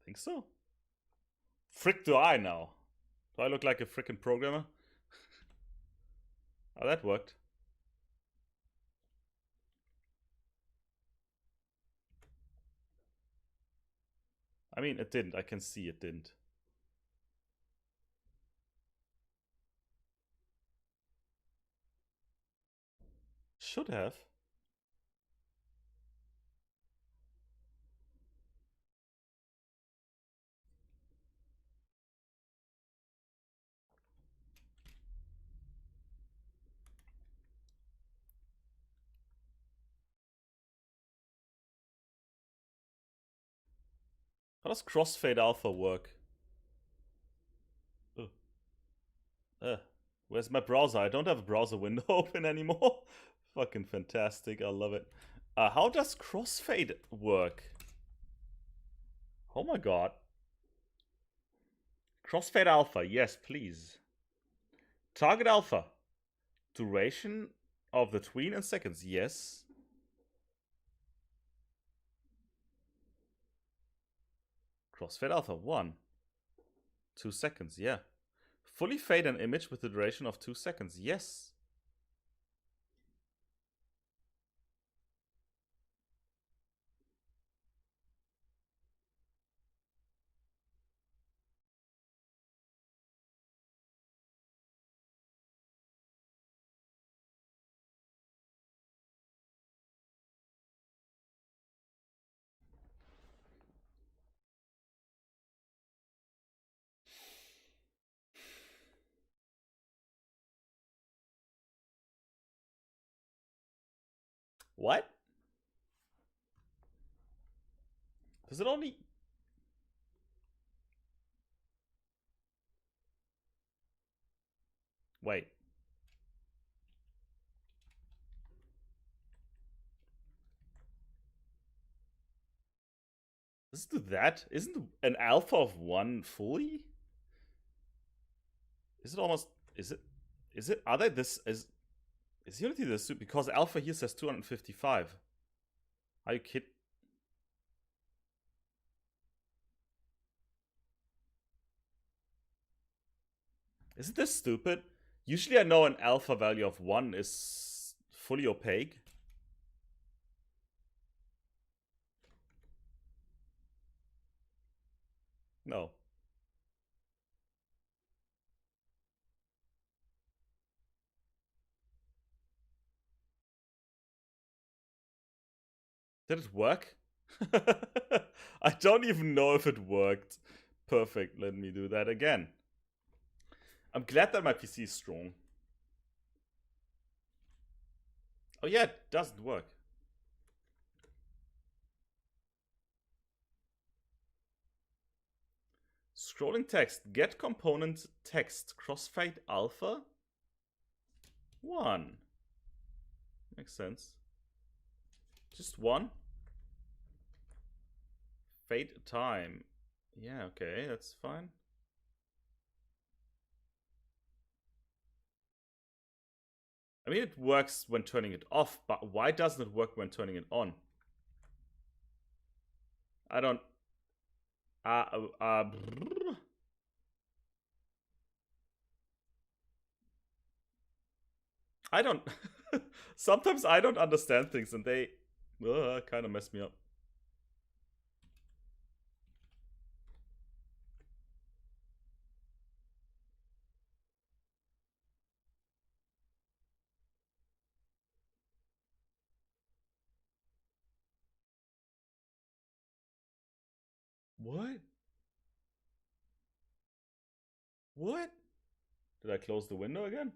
Think so? Frick do I now? Do I look like a frickin' programmer? Oh, that worked. I mean, it didn't. I can see it didn't. Should have. How does crossfade alpha work? Where's my browser? I don't have a browser window open anymore. Fucking fantastic. I love it. How does crossfade work? Oh my god. Crossfade alpha. Yes, please. Target alpha. Duration of the tween in seconds. Yes. Crossfade alpha. 1. 2 seconds. Yeah. Fully fade an image with the duration of 2 seconds. Yes. What? Does it only... Wait. Does it do that? Isn't an alpha of 1 fully? Is it almost... Is it... Are they this... Is Unity this... Because alpha here says 255. Are you kidding? Isn't this stupid? Usually I know an alpha value of 1 is fully opaque. No. Did it work? I don't even know if it worked. Perfect, let me do that again. I'm glad that my PC is strong. Oh yeah, it doesn't work. Scrolling text, get component text, crossfade alpha 1. Makes sense. Just one. Fade time. Yeah, okay, that's fine. I mean, it works when turning it off, but why doesn't it work when turning it on? I don't... I don't... Sometimes I don't understand things and they kind of mess me up. What? What? Did I close the window again?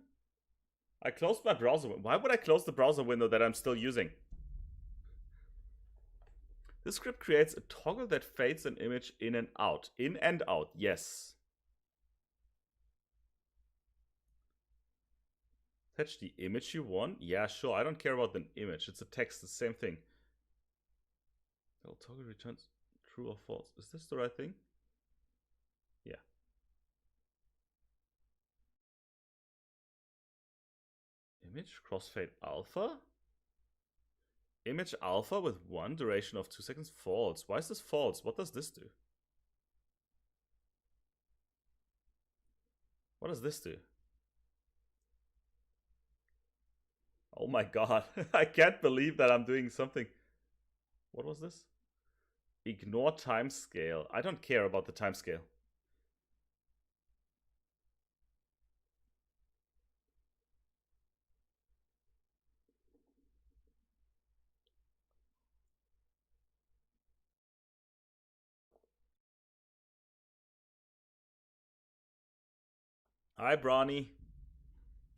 I closed my browser. Why would I close the browser window that I'm still using? This script creates a toggle that fades an image in and out. In and out, yes. Attach the image you want? Yeah, sure. I don't care about the image. It's a text, the same thing. Toggle returns true or false. Is this the right thing? Yeah. Image crossfade alpha? Image alpha with 1 duration of 2 seconds false. Why is this false? What does this do? What does this do? Oh my god. I can't believe that I'm doing something. What was this? Ignore timescale. I don't care about the timescale. Hi, Brawny.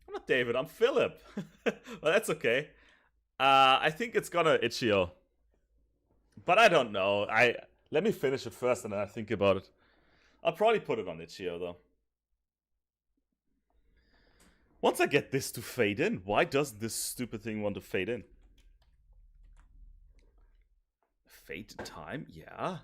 I'm not David, I'm Philip. Well, that's okay. I think it's gonna Itch.io. But I don't know. Let me finish it first and then I think about it. I'll probably put it on Itch.io though. Once I get this to fade in, why does this stupid thing want to fade in? Fade time? Yeah.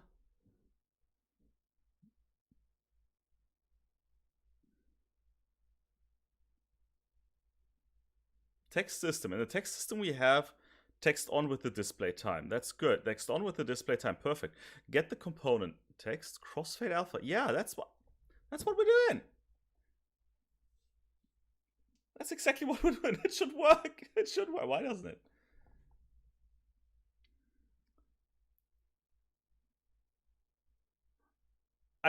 Text system. In the text system we have text on with the display time. That's good. Text on with the display time. Perfect. Get the component. Text crossfade alpha. Yeah, that's what we're doing. That's exactly what we're doing. It should work. It should work. Why doesn't it?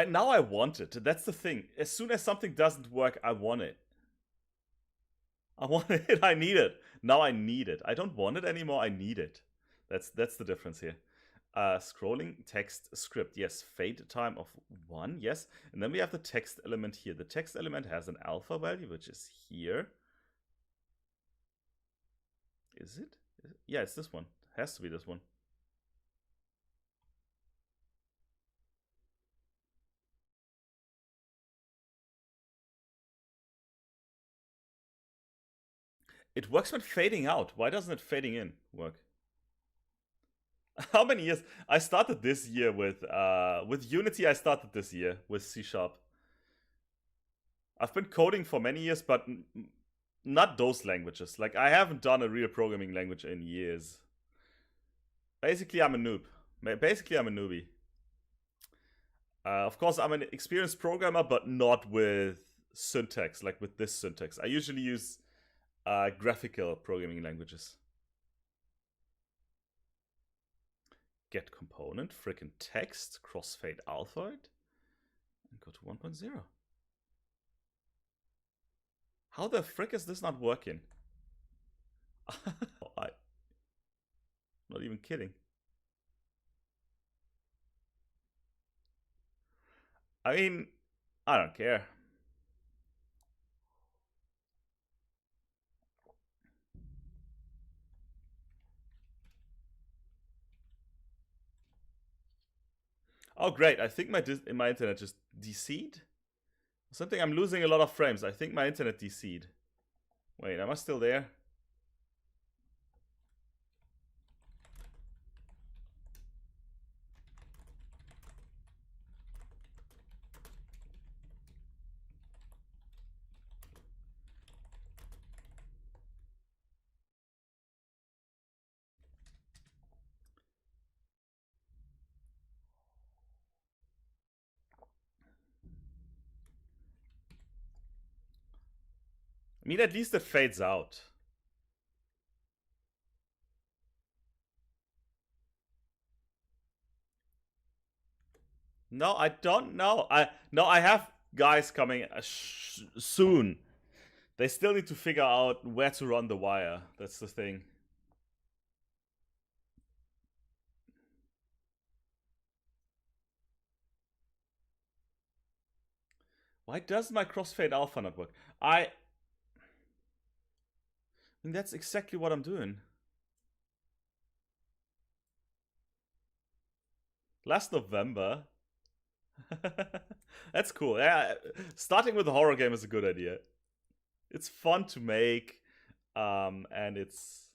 Now I want it. That's the thing. As soon as something doesn't work, I want it. I want it. I need it. Now I need it. I don't want it anymore. I need it. That's the difference here. Scrolling text script. Yes. Fade time of 1. Yes. And then we have the text element here. The text element has an alpha value, which is here. Is it? Yeah, it's this one. It has to be this one. It works when fading out. Why doesn't it fading in work? How many years? I started this year with Unity. I started this year with C#. I've been coding for many years, but not those languages. Like, I haven't done a real programming language in years. Basically, I'm a noob. Basically, I'm a newbie. Of course, I'm an experienced programmer, but not with syntax, like with this syntax. I usually use graphical programming languages. Get component, frickin' text, crossfade alpha it, and go to 1.0. How the frick is this not working? I'm not even kidding. I mean, I don't care. Oh great, I think my internet just DC'd. Something, I'm losing a lot of frames. I think my internet DC'd. Wait, am I still there? I mean, at least it fades out. No, I don't know. I have guys coming soon. They still need to figure out where to run the wire. That's the thing. Why does my crossfade alpha not work? I mean, that's exactly what I'm doing. Last November. That's cool. Yeah, starting with a horror game is a good idea. It's fun to make, and it's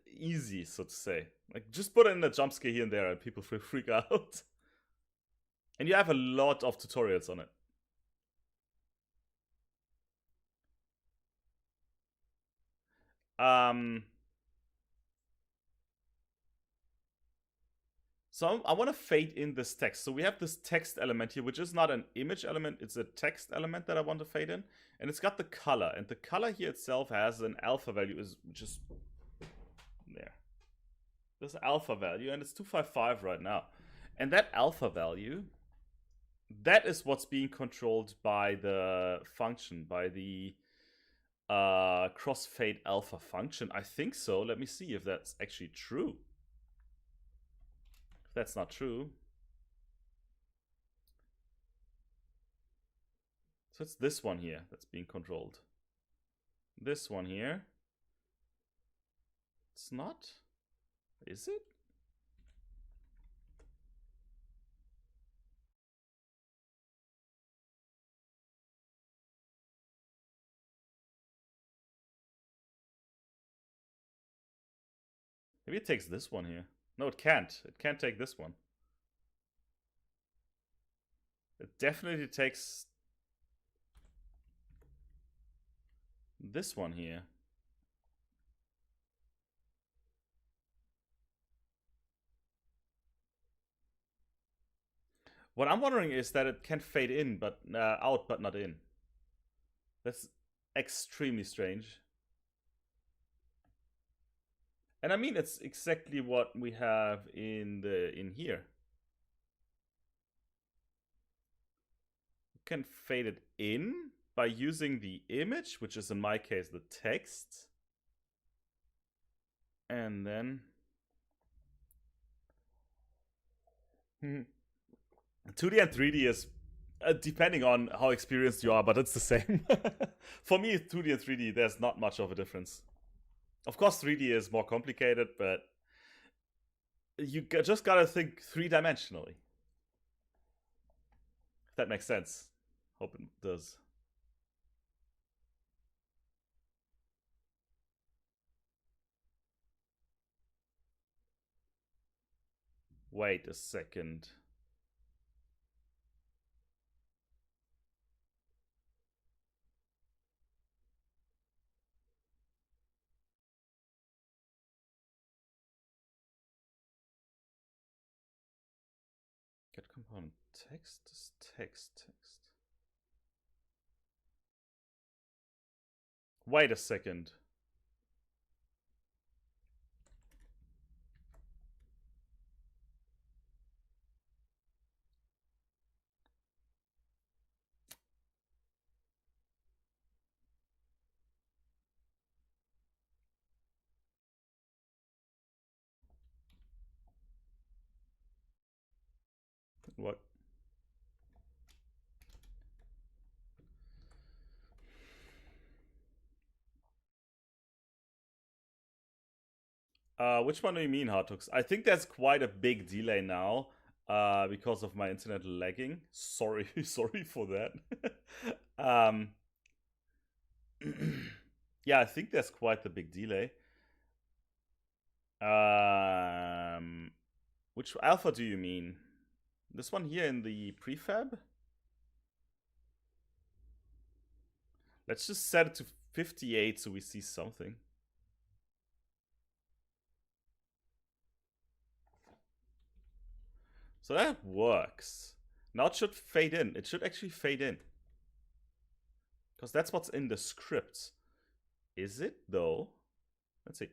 easy, so to say. Like, just put in a jump scare here and there, and people freak out. And you have a lot of tutorials on it. So I want to fade in this text. So we have this text element here, which is not an image element. It's a text element that I want to fade in. And it's got the color. And the color here itself has an alpha value, which is there. This alpha value, and it's 255 right now. And that alpha value, that is what's being controlled by the function, by the crossfade alpha function. I think so. Let me see if that's actually true. If that's not true. So it's this one here that's being controlled. This one here. It's not? Is it? Maybe it takes this one here. No, it can't. It can't take this one. It definitely takes this one here. What I'm wondering is that it can fade in, but out, but not in. That's extremely strange. And I mean, it's exactly what we have in here. You can fade it in by using the image, which is in my case the text. And then 2D and 3D is depending on how experienced you are, but it's the same. For me, 2D and 3D, there's not much of a difference. Of course, 3D is more complicated, but you just gotta think three-dimensionally. If that makes sense. Hope it does. Wait a second. Get component text. Wait a second. What? Which one do you mean, Hartux? I think there's quite a big delay now because of my internet lagging. Sorry, sorry for that. Yeah, I think there's quite a big delay. Which alpha do you mean? This one here in the prefab? Let's just set it to 58 so we see something. So that works. Now it should fade in. It should actually fade in. Because that's what's in the script. Is it though? Let's see.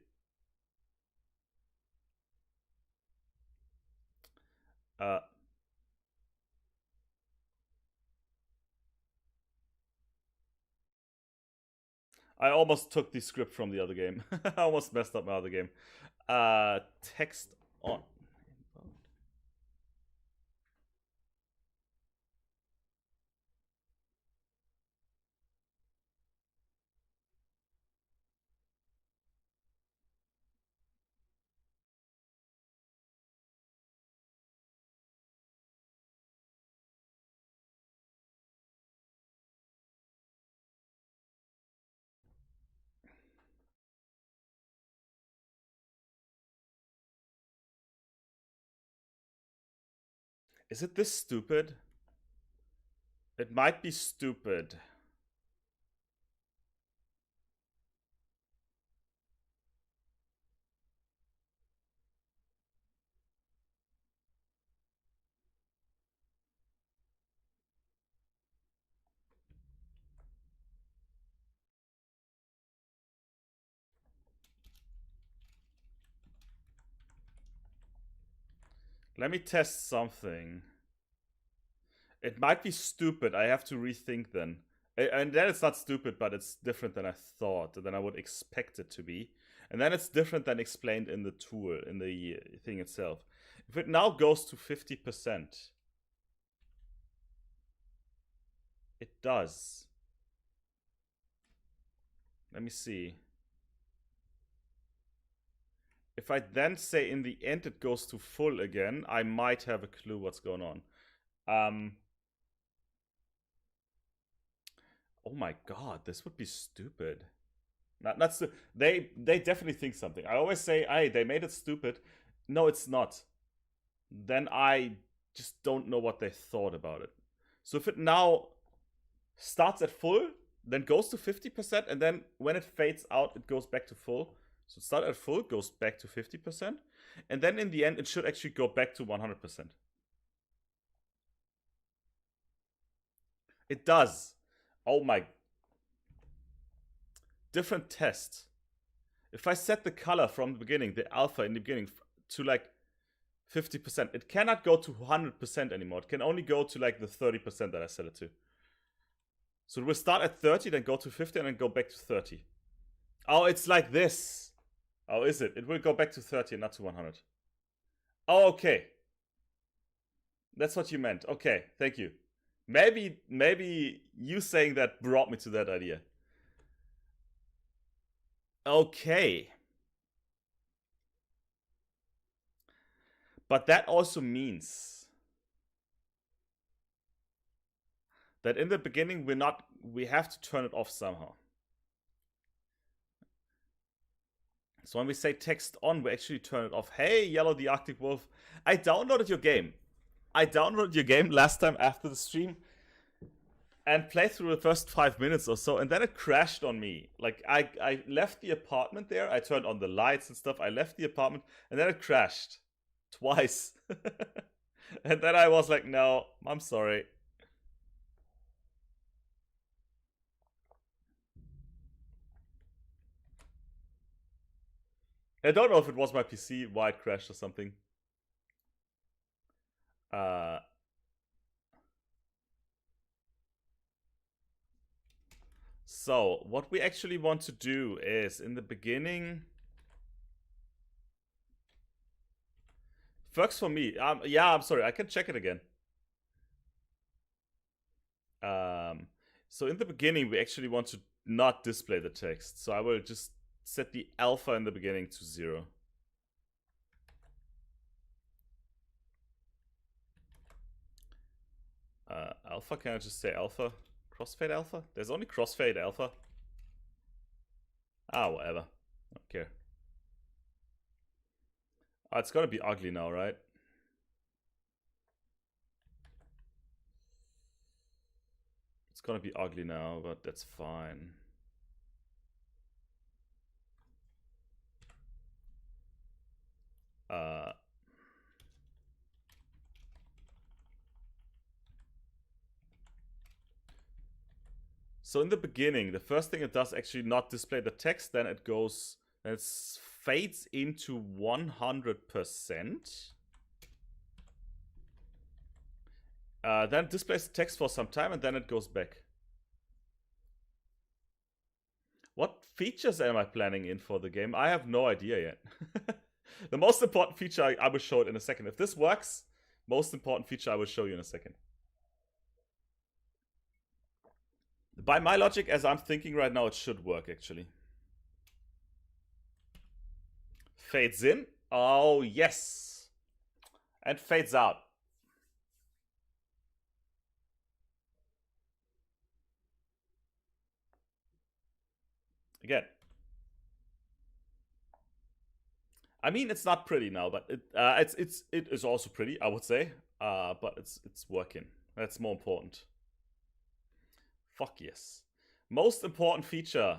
I almost took the script from the other game. I almost messed up my other game. Text on. Is it this stupid? It might be stupid. Let me test something. It might be stupid. I have to rethink then. And then it's not stupid, but it's different than I thought, than I would expect it to be. And then it's different than explained in the tool, in the thing itself. If it now goes to 50%, it does. Let me see. If I then say in the end it goes to full again, I might have a clue what's going on. Oh my god, this would be stupid. Not they definitely think something. I always say, hey, they made it stupid. No, it's not. Then I just don't know what they thought about it. So if it now starts at full, then goes to 50%, and then when it fades out, it goes back to full. So it started at full, goes back to 50%, and then in the end, it should actually go back to 100%. It does. Oh my. Different test. If I set the color from the beginning, the alpha in the beginning, to like 50%, it cannot go to 100% anymore. It can only go to like the 30% that I set it to. So it will start at 30, then go to 50, and then go back to 30. Oh, it's like this. Oh, is it? It will go back to 30 and not to 100. Oh, okay. That's what you meant. Okay, thank you. Maybe you saying that brought me to that idea. Okay. But that also means that in the beginning we have to turn it off somehow. So when we say text on, we actually turn it off. Hey, Yellow the Arctic Wolf, I downloaded your game. I downloaded your game last time after the stream and played through the first 5 minutes or so, and then it crashed on me. Like, I left the apartment there, I turned on the lights and stuff, I left the apartment, and then it crashed. Twice. And then I was like, no, I'm sorry. I don't know if it was my PC, why it crashed or something. So, what we actually want to do is, in the beginning... Works for me. Yeah, I'm sorry, I can check it again. So in the beginning, we actually want to not display the text. So I will just set the alpha in the beginning to 0. Alpha, can I just say alpha? Crossfade alpha? There's only crossfade alpha. Ah, whatever. I don't care. Oh, it's gonna be ugly now, right? It's gonna be ugly now, but that's fine. So in the beginning, the first thing it does actually not display the text, then it fades into 100%. Then it displays the text for some time and then it goes back. What features am I planning in for the game? I have no idea yet. The most important feature I will show it in a second. If this works, most important feature I will show you in a second. By my logic, as I'm thinking right now, it should work actually. Fades in. Oh, yes. And fades out. Again. I mean, it's not pretty now, but it is also pretty, I would say. But it's working. That's more important. Fuck yes. Most important feature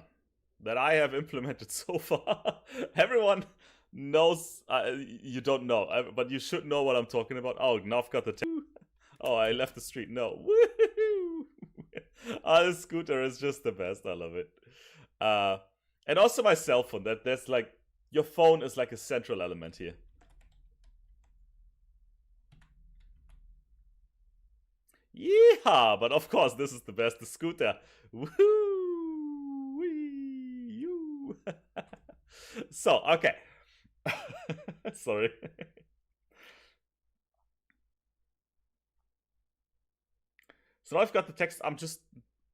that I have implemented so far. Everyone knows you don't know, but you should know what I'm talking about. Oh, now I've got the oh, I left the street. No. Woohoo! The scooter is just the best. I love it. And also my cell phone. That's like, your phone is like a central element here. Yeehaw! But of course, this is the best. The scooter. Woohoo! Wee-yoo! So, okay. Sorry. So now I've got the text. I'm just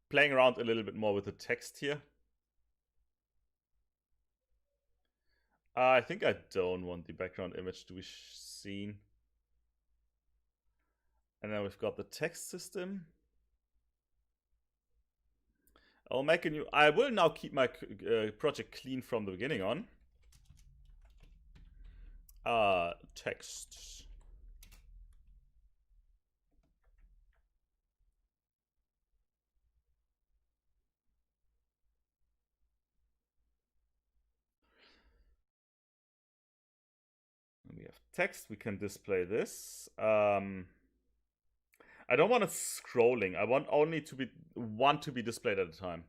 playing around a little bit more with the text here. I think I don't want the background image to be seen. And then we've got the text system. I'll make a new. I will now keep my project clean from the beginning on. Text. We have text. We can display this. I don't want it scrolling. I want only to be displayed at a time.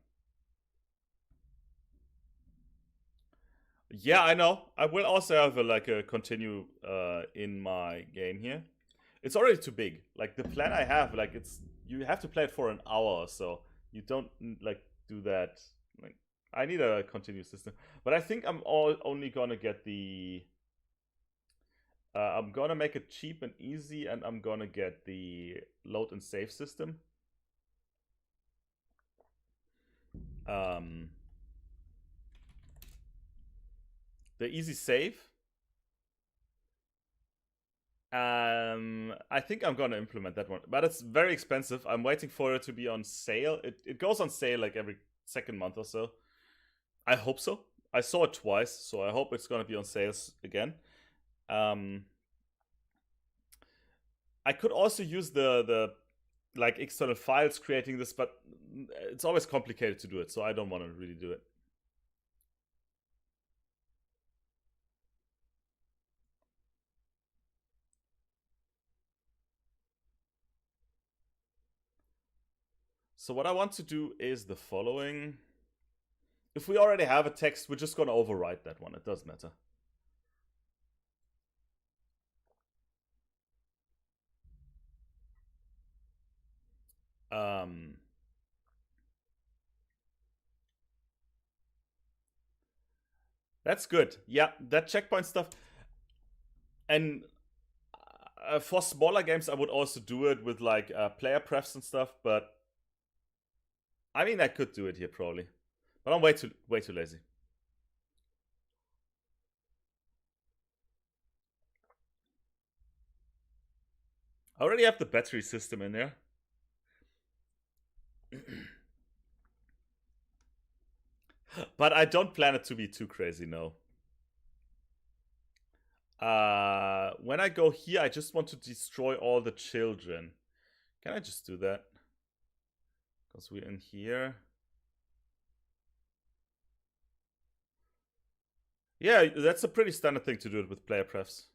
Yeah, I know. I will also have a continue in my game here. It's already too big. Like the plan I have, like you have to play it for an hour or so. You don't like do that. Like I need a continue system. But I think I'm only gonna get the. I'm gonna make it cheap and easy, and I'm gonna get the load and save system. The easy save. I think I'm gonna implement that one, but it's very expensive. I'm waiting for it to be on sale. It goes on sale like every second month or so. I hope so. I saw it twice, so I hope it's gonna be on sales again. I could also use the like external files creating this, but it's always complicated to do it, so I don't want to really do it. So what I want to do is the following. If we already have a text, we're just going to overwrite that one. It doesn't matter. That's good. Yeah, that checkpoint stuff. And for smaller games, I would also do it with like player prefs and stuff. But I mean, I could do it here probably, but I'm way too lazy. I already have the battery system in there. But I don't plan it to be too crazy, no. When I go here, I just want to destroy all the children. Can I just do that? Because we're in here. Yeah, that's a pretty standard thing to do it with player prefs.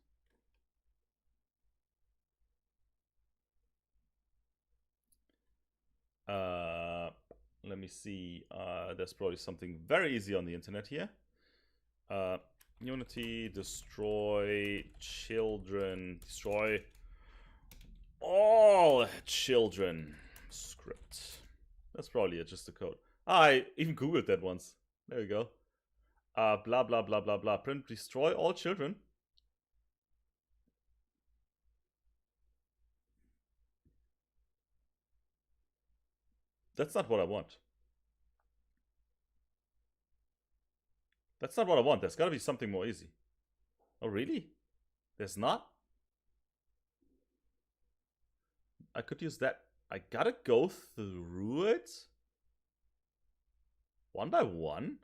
let me see. There's probably something very easy on the internet here. Unity destroy children, destroy all children script. That's probably it, just the code. I even googled that once. There we go. Blah blah blah blah blah. Print destroy all children. That's not what I want. That's not what I want. There's gotta be something more easy. Oh, really? There's not? I could use that. I gotta go through it? One by one?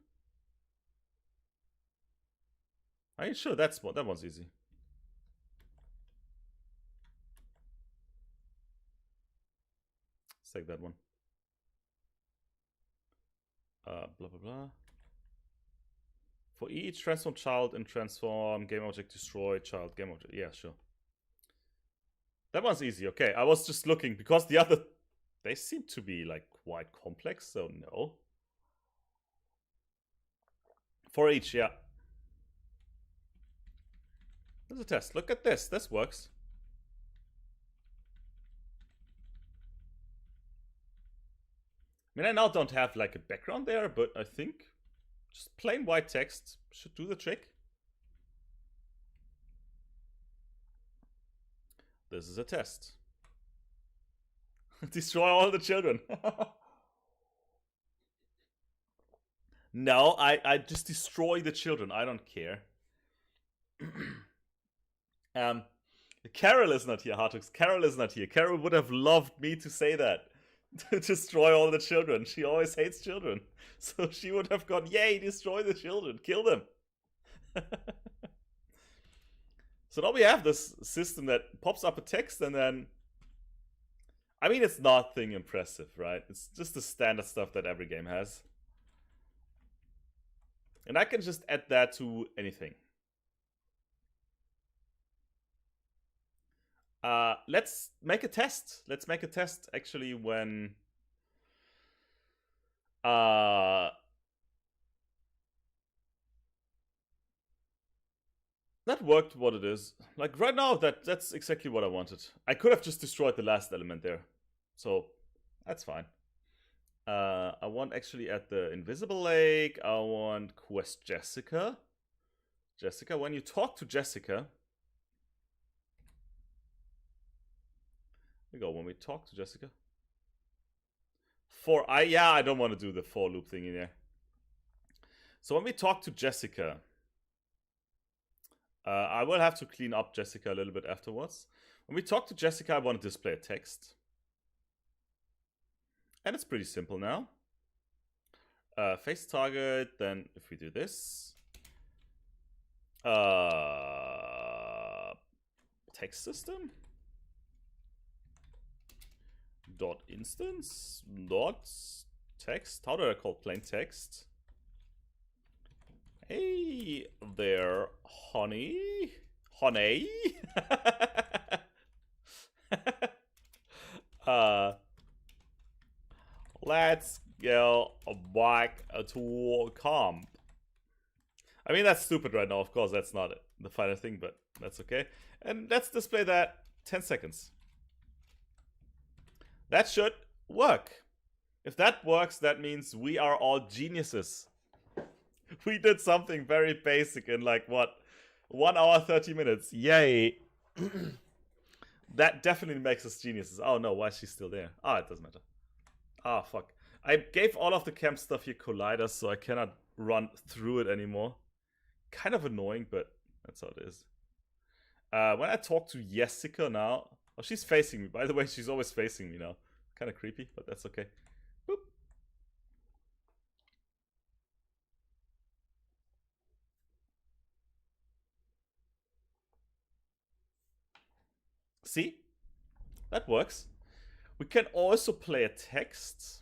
I mean, sure, that one's easy. Let's take that one. Blah, blah, blah. For each transform child and transform game object destroy child game object. Yeah, sure. That one's easy. Okay, I was just looking because the other, they seem to be like quite complex, so no. For each, yeah. There's a test. Look at this. This works. I mean, I now don't have like a background there, but I think just plain white text should do the trick. This is a test. Destroy all the children. No, I just destroy the children. I don't care. Carol is not here, Hartux. Carol is not here. Carol would have loved me to say that. To destroy all the children. She always hates children. So she would have gone, yay, destroy the children. Kill them. So now we have this system that pops up a text and then... I mean, it's nothing impressive, right? It's just the standard stuff that every game has. And I can just add that to anything. Let's make a test. Let's make a test actually when that worked what it is. Like right now, that's exactly what I wanted. I could have just destroyed the last element there. So that's fine. I want actually at the invisible lake, I want quest Jessica. Jessica, when you talk to Jessica, we go, when we talk to Jessica. I don't want to do the for loop thing in there. So when we talk to Jessica, I will have to clean up Jessica a little bit afterwards. When we talk to Jessica, I want to display a text. And it's pretty simple now. Face target, then if we do this. Text system. Dot instance. Dot text. How do I call plain text? Hey there, honey. Honey. Let's go back to comp. I mean, that's stupid right now. Of course, that's not the final thing, but that's okay. And let's display that 10 seconds. That should work. If that works, that means we are all geniuses. We did something very basic in like, what, 1 hour, 30 minutes. Yay. That definitely makes us geniuses. Oh no, why is she still there? Ah, it doesn't matter. Ah, fuck. I gave all of the camp stuff here colliders, so I cannot run through it anymore. Kind of annoying, but that's how it is. When I talk to Jessica now... Oh, she's facing me. By the way, she's always facing me now. Kind of creepy, but that's okay. Boop. See? That works. We can also play a text.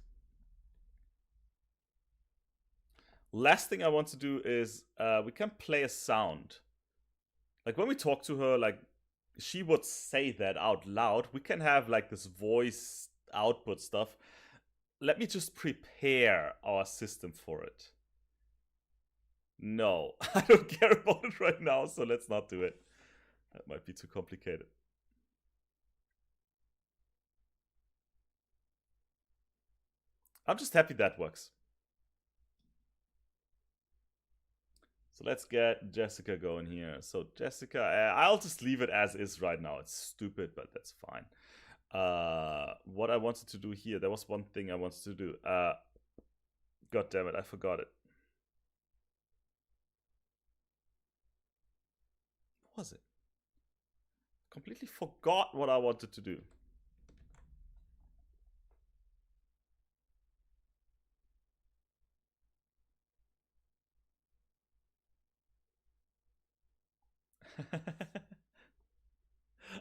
Last thing I want to do is we can play a sound. Like when we talk to her, like she would say that out loud. We can have like this voice output stuff. let me just prepare our system for it. No, I don't care about it right now, so let's not do it. That might be too complicated. I'm just happy that works. So let's get Jessica going here. So Jessica, I'll just leave it as is right now. It's stupid, but that's fine. What I wanted to do here, there was one thing I wanted to do. God damn it, I forgot it. What was it? Completely forgot what I wanted to do.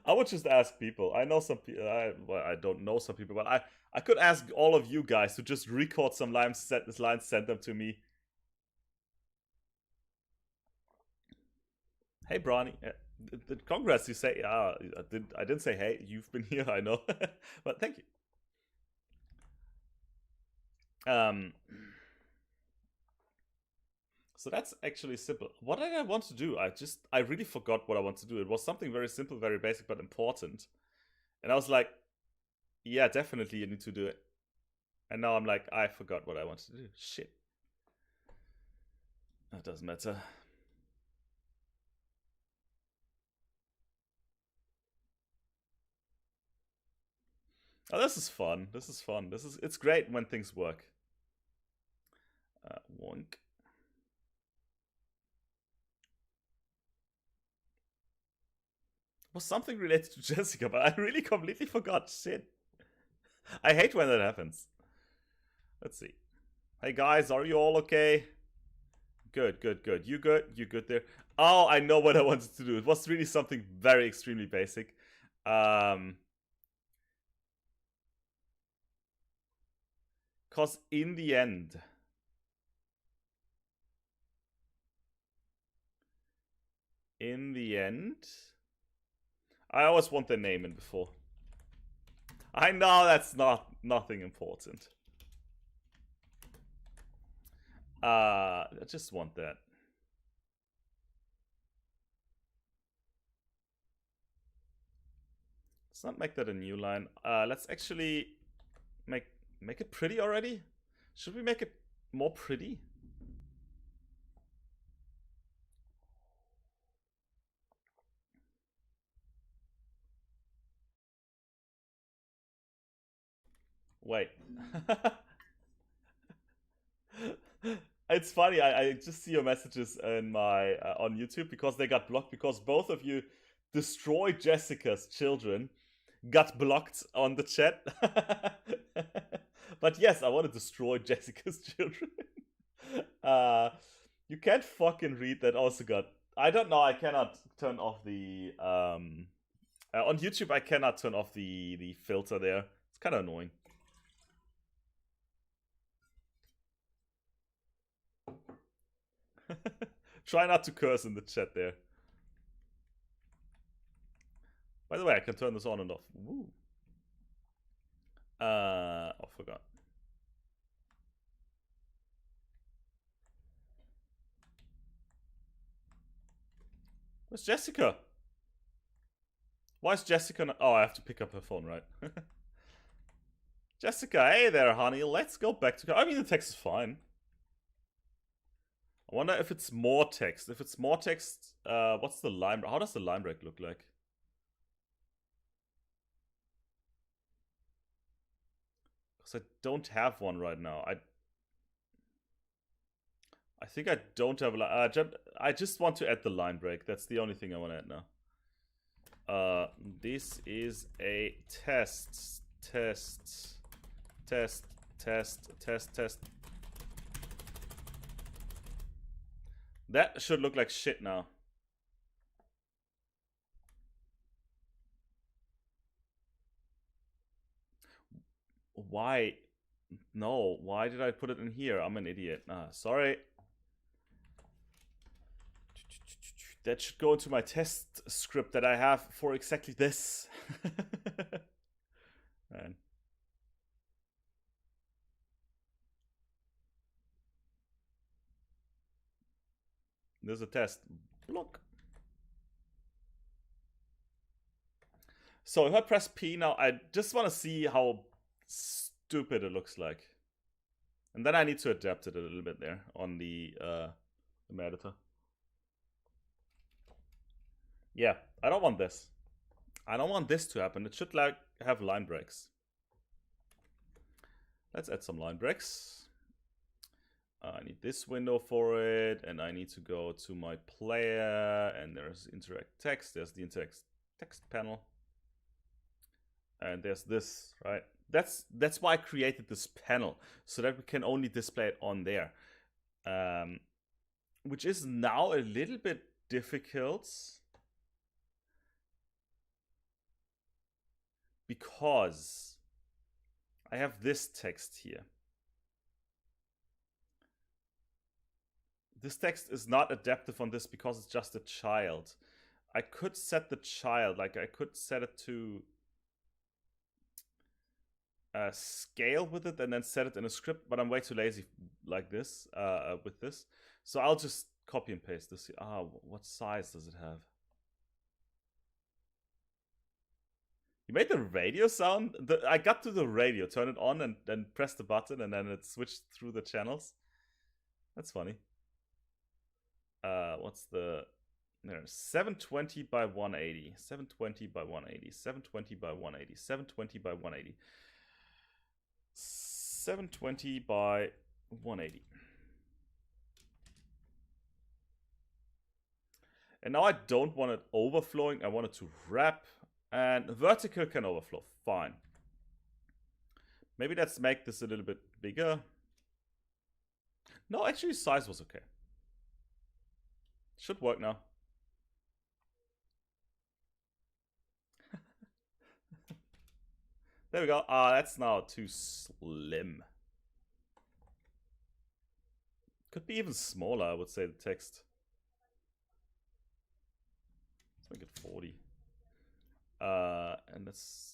I would just ask people. I know some people. I don't know some people, but I could ask all of you guys to just record some lines, send them to me. Hey, Bronny. Congrats, you say. I didn't say hey. You've been here, I know, but thank you. So that's actually simple. What did I want to do? I really forgot what I want to do. It was something very simple, very basic, but important. And I was like, yeah, definitely you need to do it. And now I'm like, I forgot what I wanted to do. Shit. That doesn't matter. Oh, this is fun. This is fun. It's great when things work. Wonk. Was something related to Jessica, but I really completely forgot. Shit. I hate when that happens. Let's see. Hey guys, are you all okay? Good, good, good. You good? You good there? Oh, I know what I wanted to do. It was really something very extremely basic. Because in the end, I always want their name in before. I know that's nothing important. I just want that. Let's not make that a new line. Let's actually make it pretty already. Should we make it more pretty? Wait. It's funny. I just see your messages in my on YouTube because they got blocked because both of you destroyed Jessica's children, got blocked on the chat. But yes, I want to destroy Jessica's children. You can't fucking read that. Also got. I don't know. I cannot turn off the on YouTube. I cannot turn off the filter there. It's kind of annoying. Try not to curse in the chat there. By the way, I can turn this on and off. Woo. I forgot. Where's Jessica? Why is Jessica not... Oh, I have to pick up her phone, right? Jessica, hey there, honey. Let's go back to... I mean, the text is fine. I wonder if it's more text. If it's more text, what's the line... How does the line break look like? Because I don't have one right now. I think I don't have a I just want to add the line break. That's the only thing I want to add now. This is a test. That should look like shit now. Why? No, why did I put it in here? I'm an idiot. Sorry. That should go into my test script that I have for exactly this. Man. There's a test. Block. So if I press P now, I just want to see how stupid it looks like. And then I need to adapt it a little bit there on the editor. Yeah, I don't want this. I don't want this to happen. It should like have line breaks. Let's add some line breaks. I need this window for it, and I need to go to my player, and there's interact text. There's the interact text panel. And there's this, right? That's why I created this panel, so that we can only display it on there. Which is now a little bit difficult because I have this text here. This text is not adaptive on this because it's just a child. I could set the child, like I could set it to scale with it and then set it in a script, but I'm way too lazy like this with this. So I'll just copy and paste this. What size does it have? You made the radio sound? I got to the radio, turn it on and then press the button and then it switched through the channels. That's funny. What's the... There, 720 by 180, 720 by 180, 720 by 180, 720 by 180, 720 by 180. And now I don't want it overflowing, I want it to wrap, and vertical can overflow, fine. Maybe let's make this a little bit bigger. No, actually size was okay. Should work now. There we go. That's now too slim. Could be even smaller, I would say, the text. Let's make it 40. And let's...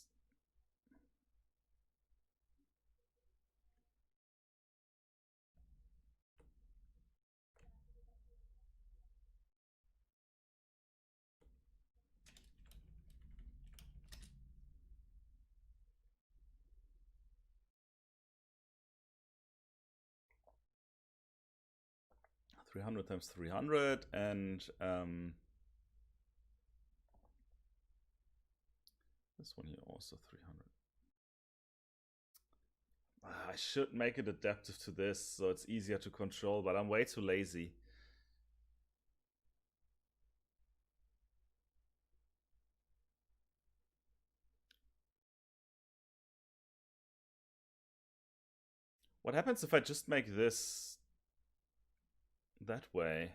$300 times 300 and this one here also 300. I should make it adaptive to this so it's easier to control, but I'm way too lazy. What happens if I just make this that way?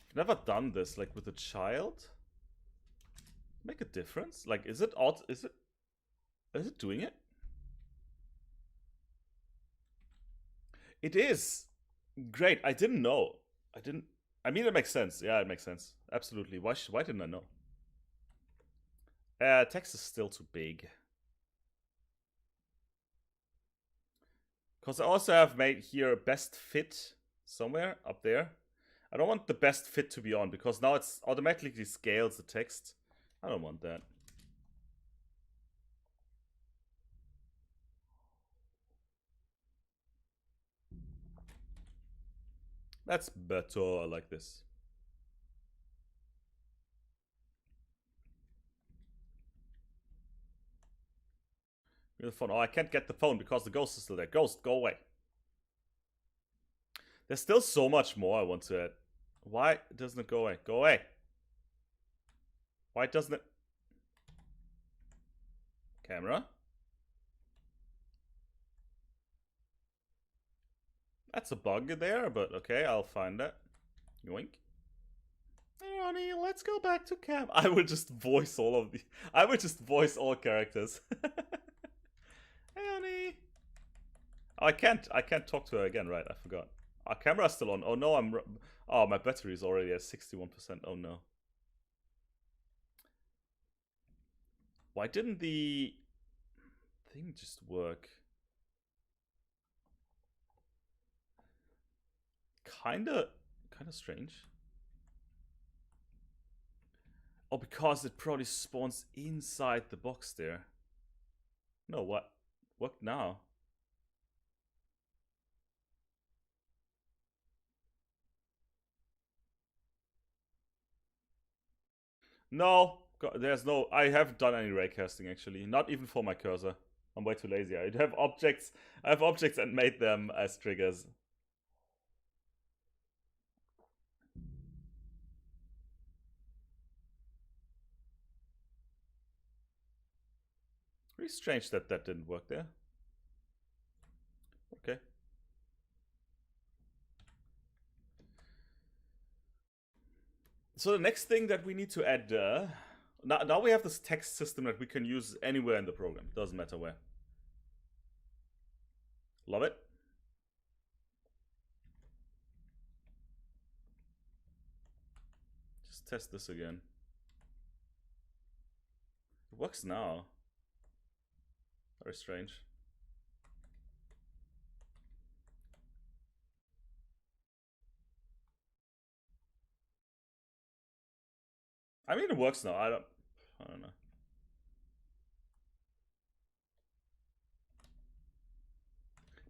I've never done this, like with a child. Make a difference? Like, is it odd? Is it doing it? It is. Great. I didn't know. I mean, it makes sense. Yeah, it makes sense. Absolutely. Why didn't I know? Text is still too big. Because I also have made here best fit somewhere up there. I don't want the best fit to be on because now it's automatically scales the text. I don't want that. That's better. I like this. The phone. Oh, I can't get the phone because the ghost is still there. Ghost, go away. There's still so much more I want to add. Why doesn't it go away? Go away. Why doesn't it? Camera. That's a bug there, but okay, I'll find that. Yoink. Hey, honey, let's go back to cam. I would just voice all of the... I would just voice all characters. Hey, honey. Oh, I can't talk to her again, right? I forgot. Our camera's still on. Oh no, oh, my battery is already at 61%. Oh no. Why didn't the thing just work? kinda strange. Oh, because it probably spawns inside the box there. No, what? What now? No, there's no. I haven't done any raycasting actually. Not even for my cursor. I'm way too lazy. I have objects. I have objects and made them as triggers. Pretty strange that that didn't work there. Okay. So the next thing that we need to add, now we have this text system that we can use anywhere in the program. Doesn't matter where. Love it. Just test this again. It works now. Very strange. I mean, it works now. I don't know.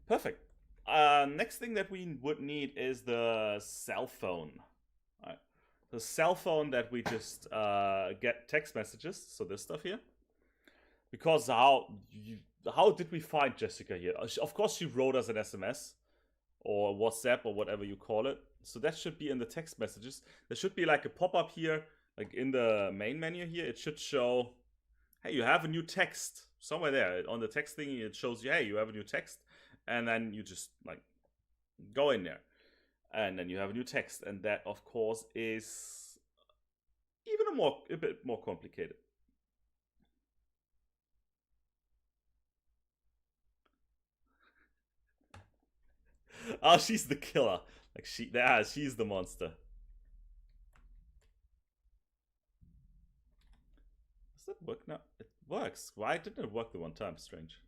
Perfect. Next thing that we would need is the cell phone. Alright. The cell phone that we just get text messages. So this stuff here. Because how did we find Jessica here? Of course, she wrote us an SMS or WhatsApp or whatever you call it. So that should be in the text messages. There should be like a pop-up here, like in the main menu here. It should show, hey, you have a new text. Somewhere there on the text thing, it shows you, hey, you have a new text. And then you just like go in there. And then you have a new text. And that, of course, is even a bit more complicated. Oh, she's the killer. Like she's the monster. Does that work now? It works. Why didn't it work the one time? Strange.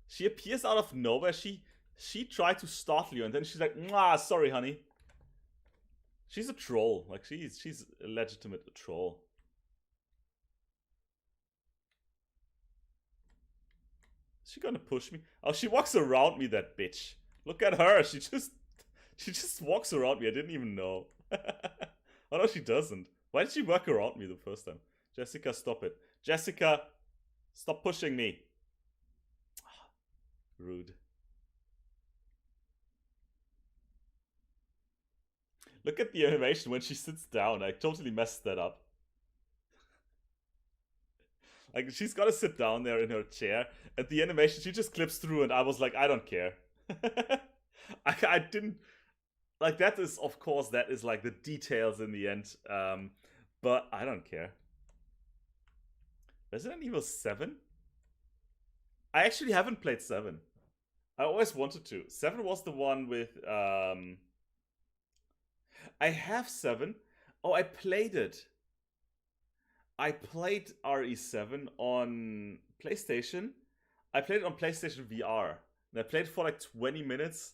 She appears out of nowhere. She tried to startle you, and then she's like, "Ah, sorry, honey." She's a troll. Like she's a legitimate troll. Is she gonna push me? Oh, she walks around me, that bitch. Look at her. She just walks around me. I didn't even know. Oh no, she doesn't. Why did she walk around me the first time? Jessica, stop it. Jessica, stop pushing me. Rude. Look at the animation when she sits down. I totally messed that up. Like, she's gotta sit down there in her chair. At the animation, she just clips through, and I was like, I don't care. I didn't... Like, that is, of course, that is, like, the details in the end. But I don't care. Resident Evil 7? I actually haven't played 7. I always wanted to. 7 was the one with... I have 7. Oh, I played it. I played RE7 on PlayStation. I played it on PlayStation VR. And I played it for like 20 minutes.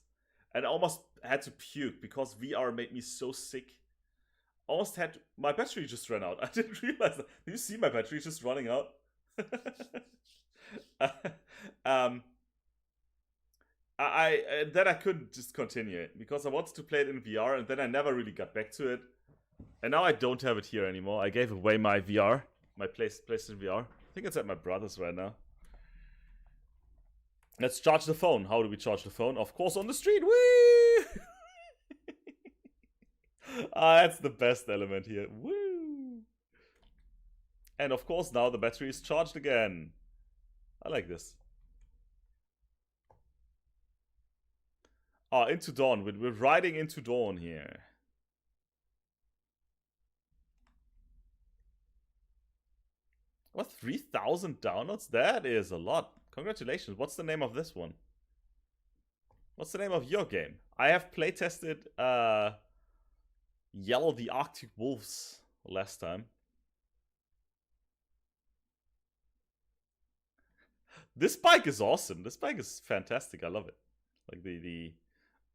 And I almost had to puke because VR made me so sick. Almost had... My battery just ran out. I didn't realize that. Did you see my battery just running out? Then I couldn't just continue it because I wanted to play it in VR, and then I never really got back to it. And now I don't have it here anymore. I gave away my VR, my PlayStation VR. I think it's at my brother's right now. Let's charge the phone. How do we charge the phone? Of course, on the street. Woo! That's the best element here. Woo! And of course, now the battery is charged again. I like this. Ah, into dawn. We're riding into dawn here. What, 3,000 downloads? That is a lot. Congratulations. What's the name of this one? What's the name of your game? I have playtested Yell the Arctic Wolves last time. This bike is awesome. This bike is fantastic. I love it. Like the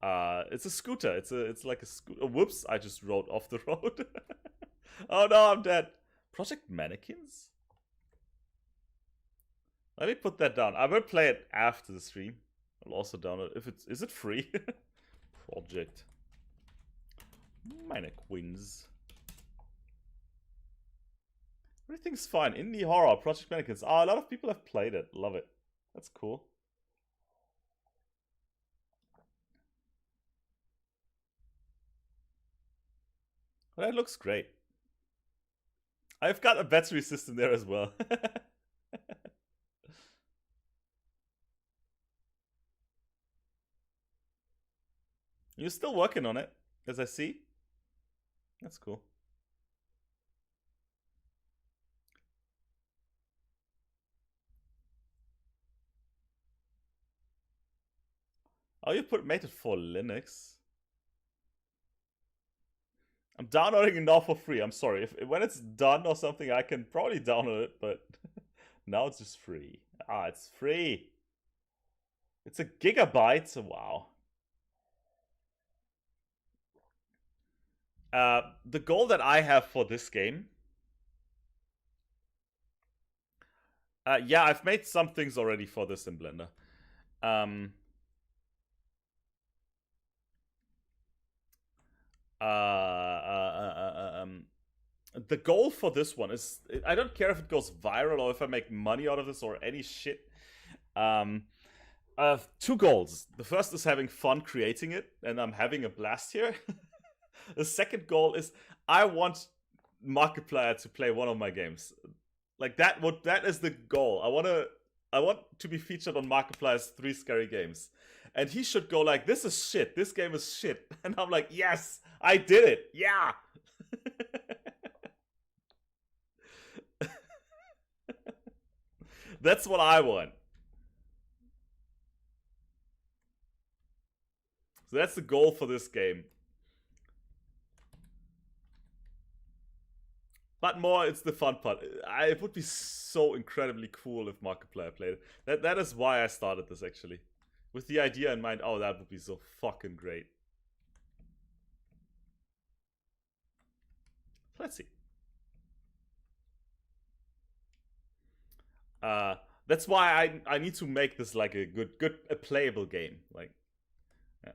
It's a scooter. It's like a scooter. Whoops! I just rode off the road. Oh no, I'm dead. Project Mannequins. Let me put that down. I will play it after the stream. I'll also download it. If it's is it free? Project Mannequins. Everything's fine. Indie horror, Project Mannequins. Oh, a lot of people have played it. Love it. That's cool. That looks great. I've got a battery system there as well. You're still working on it, as I see. That's cool. Oh, you made it for Linux. I'm downloading it now for free. I'm sorry. If when it's done or something, I can probably download it, but now it's just free. Ah, it's free. It's a gigabyte. So wow. The goal that I have for this game. Yeah, I've made some things already for this in Blender. The goal for this one is, I don't care if it goes viral or if I make money out of this or any shit. I have two goals. The first is having fun creating it, and I'm having a blast here. The second goal is I want Markiplier to play one of my games. Like that is the goal. I want to be featured on Markiplier's 3 Scary Games. And he should go like, this is shit. This game is shit. And I'm like, yes, I did it. Yeah. That's what I want. So that's the goal for this game. But more, it's the fun part. It would be so incredibly cool if Markiplier played it. That is why I started this, actually. With the idea in mind, oh, that would be so fucking great. Let's see. That's why I need to make this like a a playable game. Like, yeah.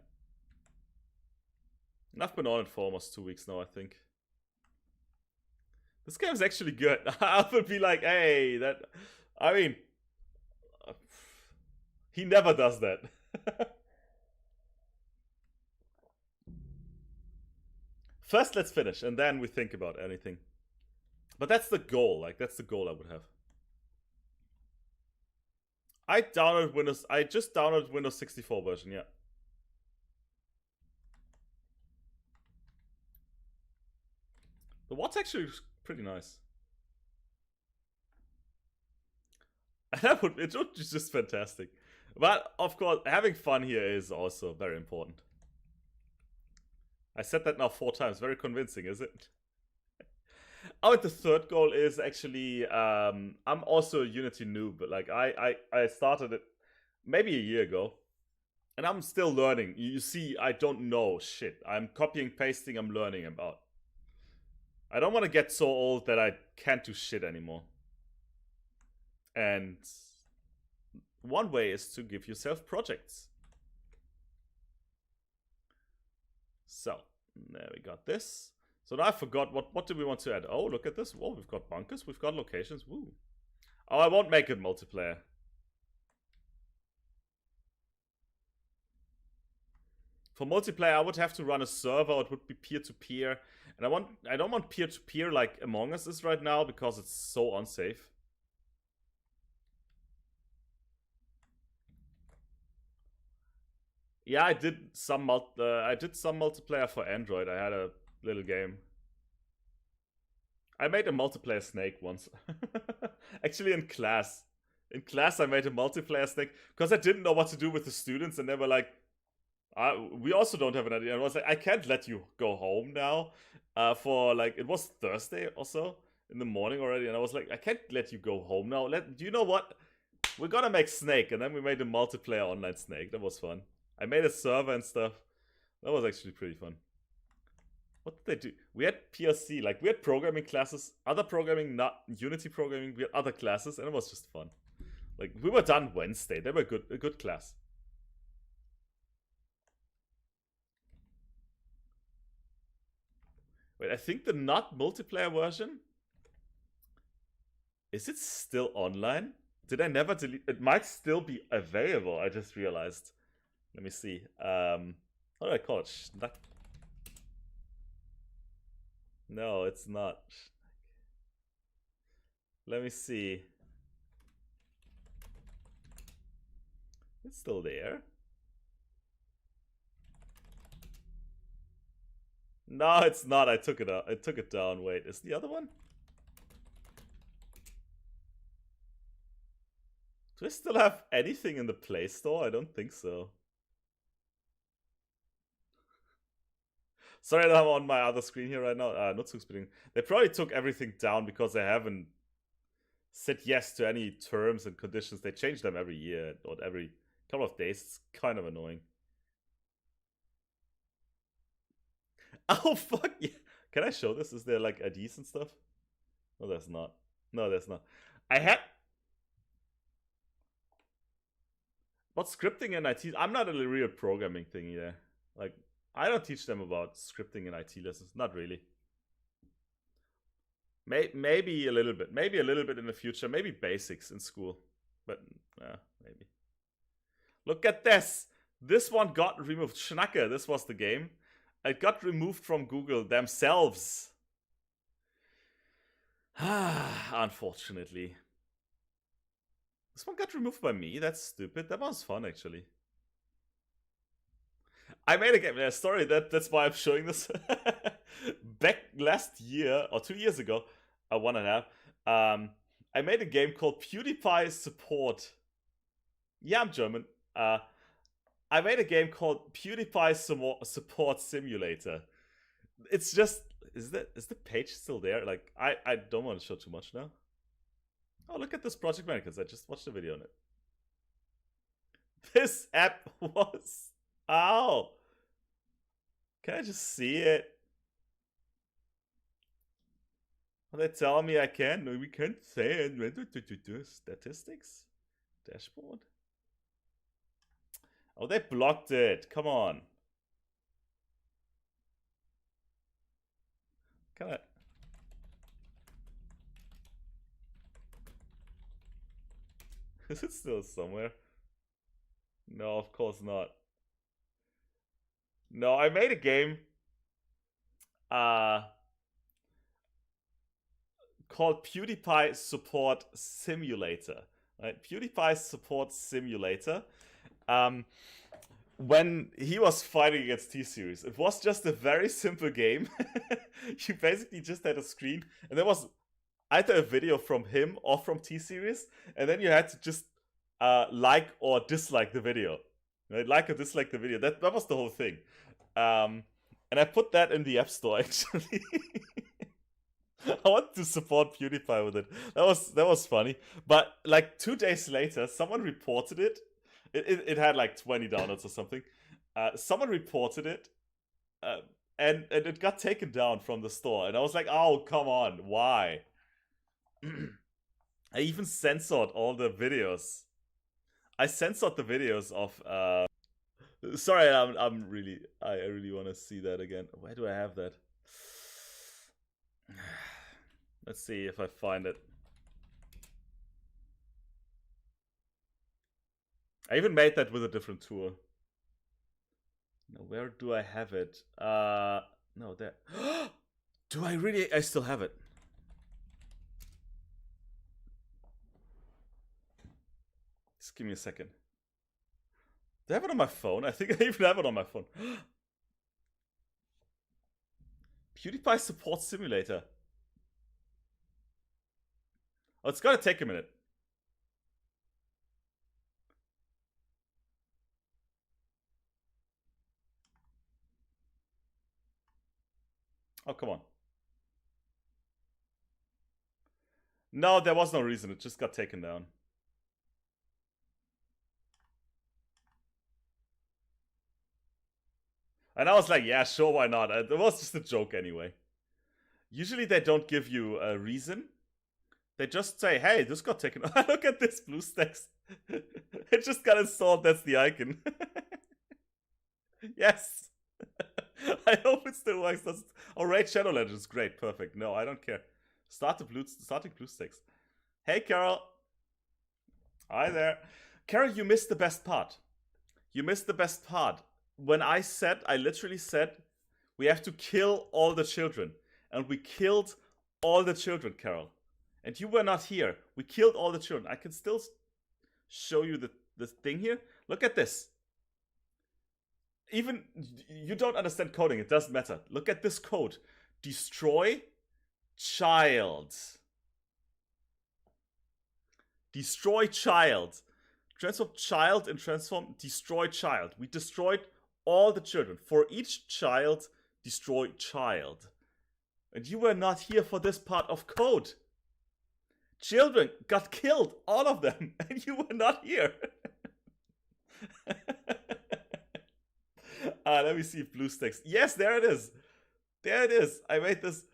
And I've been on it for almost 2 weeks now, I think. This game's actually good. I would be like, hey, I mean, he never does that. First, let's finish, and then we think about anything. But that's the goal. Like, that's the goal I would have. I just downloaded Windows 64 version, yeah. The watch actually is pretty nice. It would be just fantastic. But, of course, having fun here is also very important. I said that now 4 times. Very convincing, is it? Oh, and the third goal is actually, I'm also a Unity noob, but like I started it maybe a year ago, and I'm still learning. You see, I don't know shit. I'm copying, pasting, I'm learning about. I don't want to get so old that I can't do shit anymore. And one way is to give yourself projects. So, there we got this. So now I forgot, what do we want to add? Oh, look at this. Whoa, we've got bunkers, we've got locations. Woo. Oh, I won't make it multiplayer. For multiplayer, I would have to run a server. It would be peer-to-peer. And I don't want peer-to-peer like Among Us is right now because it's so unsafe. Yeah, I did some multiplayer for Android. I had a little game. I made a multiplayer snake once. Actually, in class. In class, I made a multiplayer snake because I didn't know what to do with the students, and they were like, we also don't have an idea. And I was like, I can't let you go home now. For like, it was Thursday or so in the morning already, and I was like, I can't let you go home now. Do you know what? We're gonna make Snake, and then we made a multiplayer online Snake. That was fun. I made a server and stuff. That was actually pretty fun. What did they do? We had PLC, like we had programming classes, other programming, not Unity programming. We had other classes, and it was just fun. Like we were done Wednesday. They were a good class. Wait, I think the not multiplayer version, is it still online? Did I never delete? It might still be available. I just realized. Let me see. What do I call it? No, it's not. Let me see. It's still there. No, it's not. I took it out. I took it down. Wait, is the other one? Do I still have anything in the Play Store? I don't think so. Sorry that I'm on my other screen here right now. Nutzungsbedingungen. They probably took everything down because they haven't said yes to any terms and conditions. They change them every year or every couple of days. It's kind of annoying. Oh, fuck yeah. Can I show this? Is there like IDs and stuff? No, there's not. No, there's not. I had... But scripting and IT... I'm not a real programming thing either. Like, I don't teach them about scripting and IT lessons. Not really. Maybe a little bit. Maybe a little bit in the future. Maybe basics in school. But, maybe. Look at this! This one got removed. Schnacke, this was the game. It got removed from Google themselves. Unfortunately. This one got removed by me. That's stupid. That was fun, actually. I made a game. A story. That's why I'm showing this. Back last year, or 2 years ago, 1.5, I made a game called PewDiePie Support. Yeah, I'm German. I made a game called PewDiePie Support Simulator. It's just... Is the page still there? Like, I don't want to show too much now. Oh, look at this project managers. I just watched a video on it. This app was... Ow! Can I just see it? Are they telling me I can? No, we can't say it. Statistics? Dashboard? Oh, they blocked it. Come on. Can I... Is it still somewhere? No, of course not. No, I made a game called PewDiePie Support Simulator. Right? PewDiePie Support Simulator. When he was fighting against T-Series, it was just a very simple game. You basically just had a screen, and there was either a video from him or from T-Series, and then you had to just like or dislike the video. Right? Like or dislike the video. That was the whole thing. And I put that in the App Store, actually. I want to support PewDiePie with it. That was funny. But like 2 days later, someone reported it. It had like 20 downloads or something. Someone reported it, and it got taken down from the store. And I was like, oh, come on, why? I even censored all the videos. I censored the videos of... Sorry, I really want to see that again. Where do I have that? Let's see if I find it. I even made that with a different tool. Now, where do I have it? No, there. Do I really? I still have it. Just give me a second. Do I have it on my phone? I think I even have it on my phone. PewDiePie Support Simulator. Oh, it's gonna take a minute. Oh, come on. No, there was no reason. It just got taken down. And I was like, yeah, sure, why not? It was just a joke anyway. Usually they don't give you a reason. They just say, hey, this got taken. Look at this BlueStacks. It just got installed. That's the icon. Yes. I hope it still works. Oh, Raid Shadow Legends is great. Perfect. No, I don't care. Starting BlueStacks. Hey, Carol. Hi there. Carol, you missed the best part. You missed the best part. When I literally said, we have to kill all the children. And we killed all the children, Carol. And you were not here. We killed all the children. I can still show you the thing here. Look at this. Even, you don't understand coding. It doesn't matter. Look at this code. Destroy child. Destroy child. Transform child and transform destroy child. We destroyed all the children. For each child, destroy child. And you were not here for this part of code. Children got killed, all of them, and you were not here. Let me see if BlueStacks. Yes, there it is. There it is. I made this.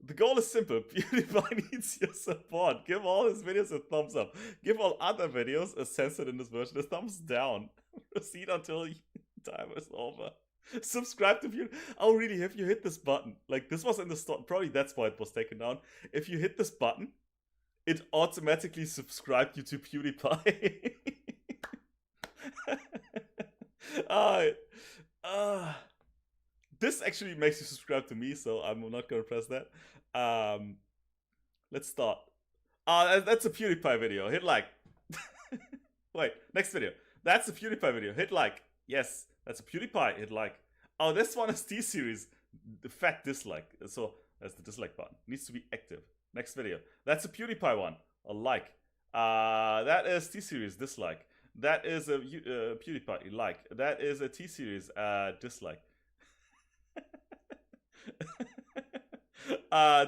The goal is simple. PewDiePie needs your support. Give all his videos a thumbs up. Give all other videos, as censored in this version, a thumbs down. Proceed until time is over. Subscribe to PewDiePie. Oh, really? Have you hit this button? Like, this was in the store. Probably that's why it was taken down. If you hit this button, it automatically subscribed you to PewDiePie. This actually makes you subscribe to me, so I'm not going to press that. Let's start. That's a PewDiePie video. Hit like. Wait, next video. That's a PewDiePie video. Hit like. Yes, that's a PewDiePie. Hit like. Oh, this one is T-Series. The fat dislike. So that's the dislike button. Needs to be active. Next video. That's a PewDiePie one. A like. That is T-Series. Dislike. That is a PewDiePie. Like. That is a T-Series. Dislike.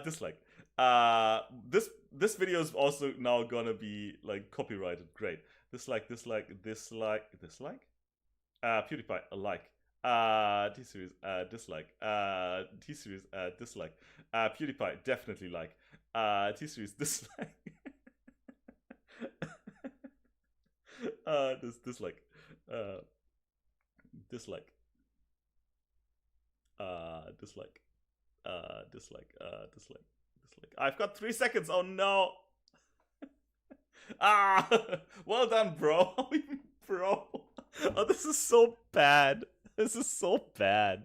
Dislike. This video is also now gonna be like copyrighted. Great. Dislike. PewDiePie. A like. T-Series. Dislike. T-Series. Dislike. PewDiePie. Definitely like. T-Series. Dislike. Dislike. Dislike. Dislike. Dislike. I've got 3 seconds. Oh no. Well done, bro. Bro. Oh, this is so bad. This is so bad.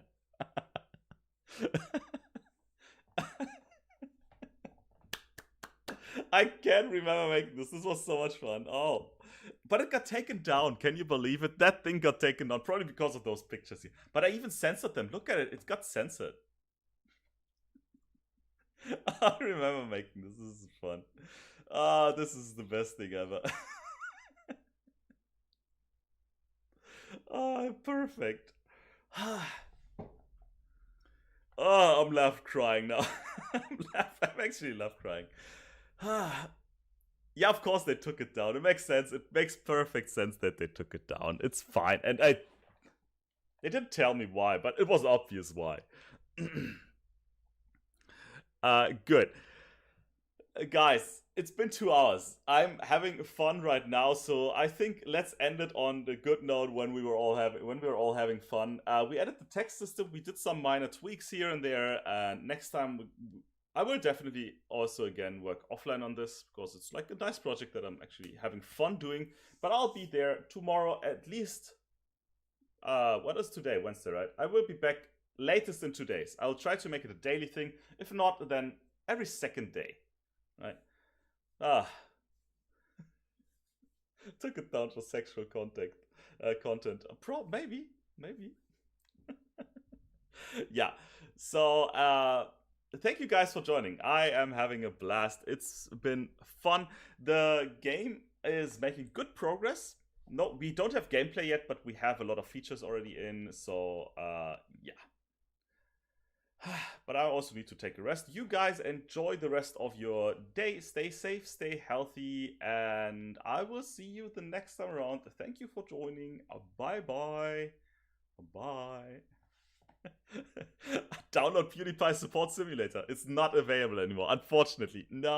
I can't remember making this. This was so much fun. Oh. But it got taken down. Can you believe it? That thing got taken down. Probably because of those pictures here. But I even censored them. Look at it. It got censored. I remember making this. This is fun. This is the best thing ever. Perfect. I'm laugh crying now. I'm actually laugh crying. Yeah, of course they took it down. It makes sense. It makes perfect sense that they took it down. It's fine. And they didn't tell me why, but it was obvious why. Good. Guys, it's been 2 hours. I'm having fun right now, so I think let's end it on the good note when we were all having fun. We added the text system. We did some minor tweaks here and there. Next time I will definitely also again work offline on this because it's like a nice project that I'm actually having fun doing. But I'll be there tomorrow at least. What is today? Wednesday, right? I will be back latest in 2 days. I'll try to make it a daily thing. If not, then every second day. Right? Took it down for sexual content. Maybe. Yeah. So thank you guys for joining. I am having a blast. It's been fun. The game is making good progress. No, we don't have gameplay yet, but we have a lot of features already in. So yeah. But I also need to take a rest. You guys enjoy the rest of your day. Stay safe, stay healthy, and I will see you the next time around. Thank you for joining. Bye-bye. Bye. download PewDiePie Support Simulator. It's not available anymore, unfortunately. No.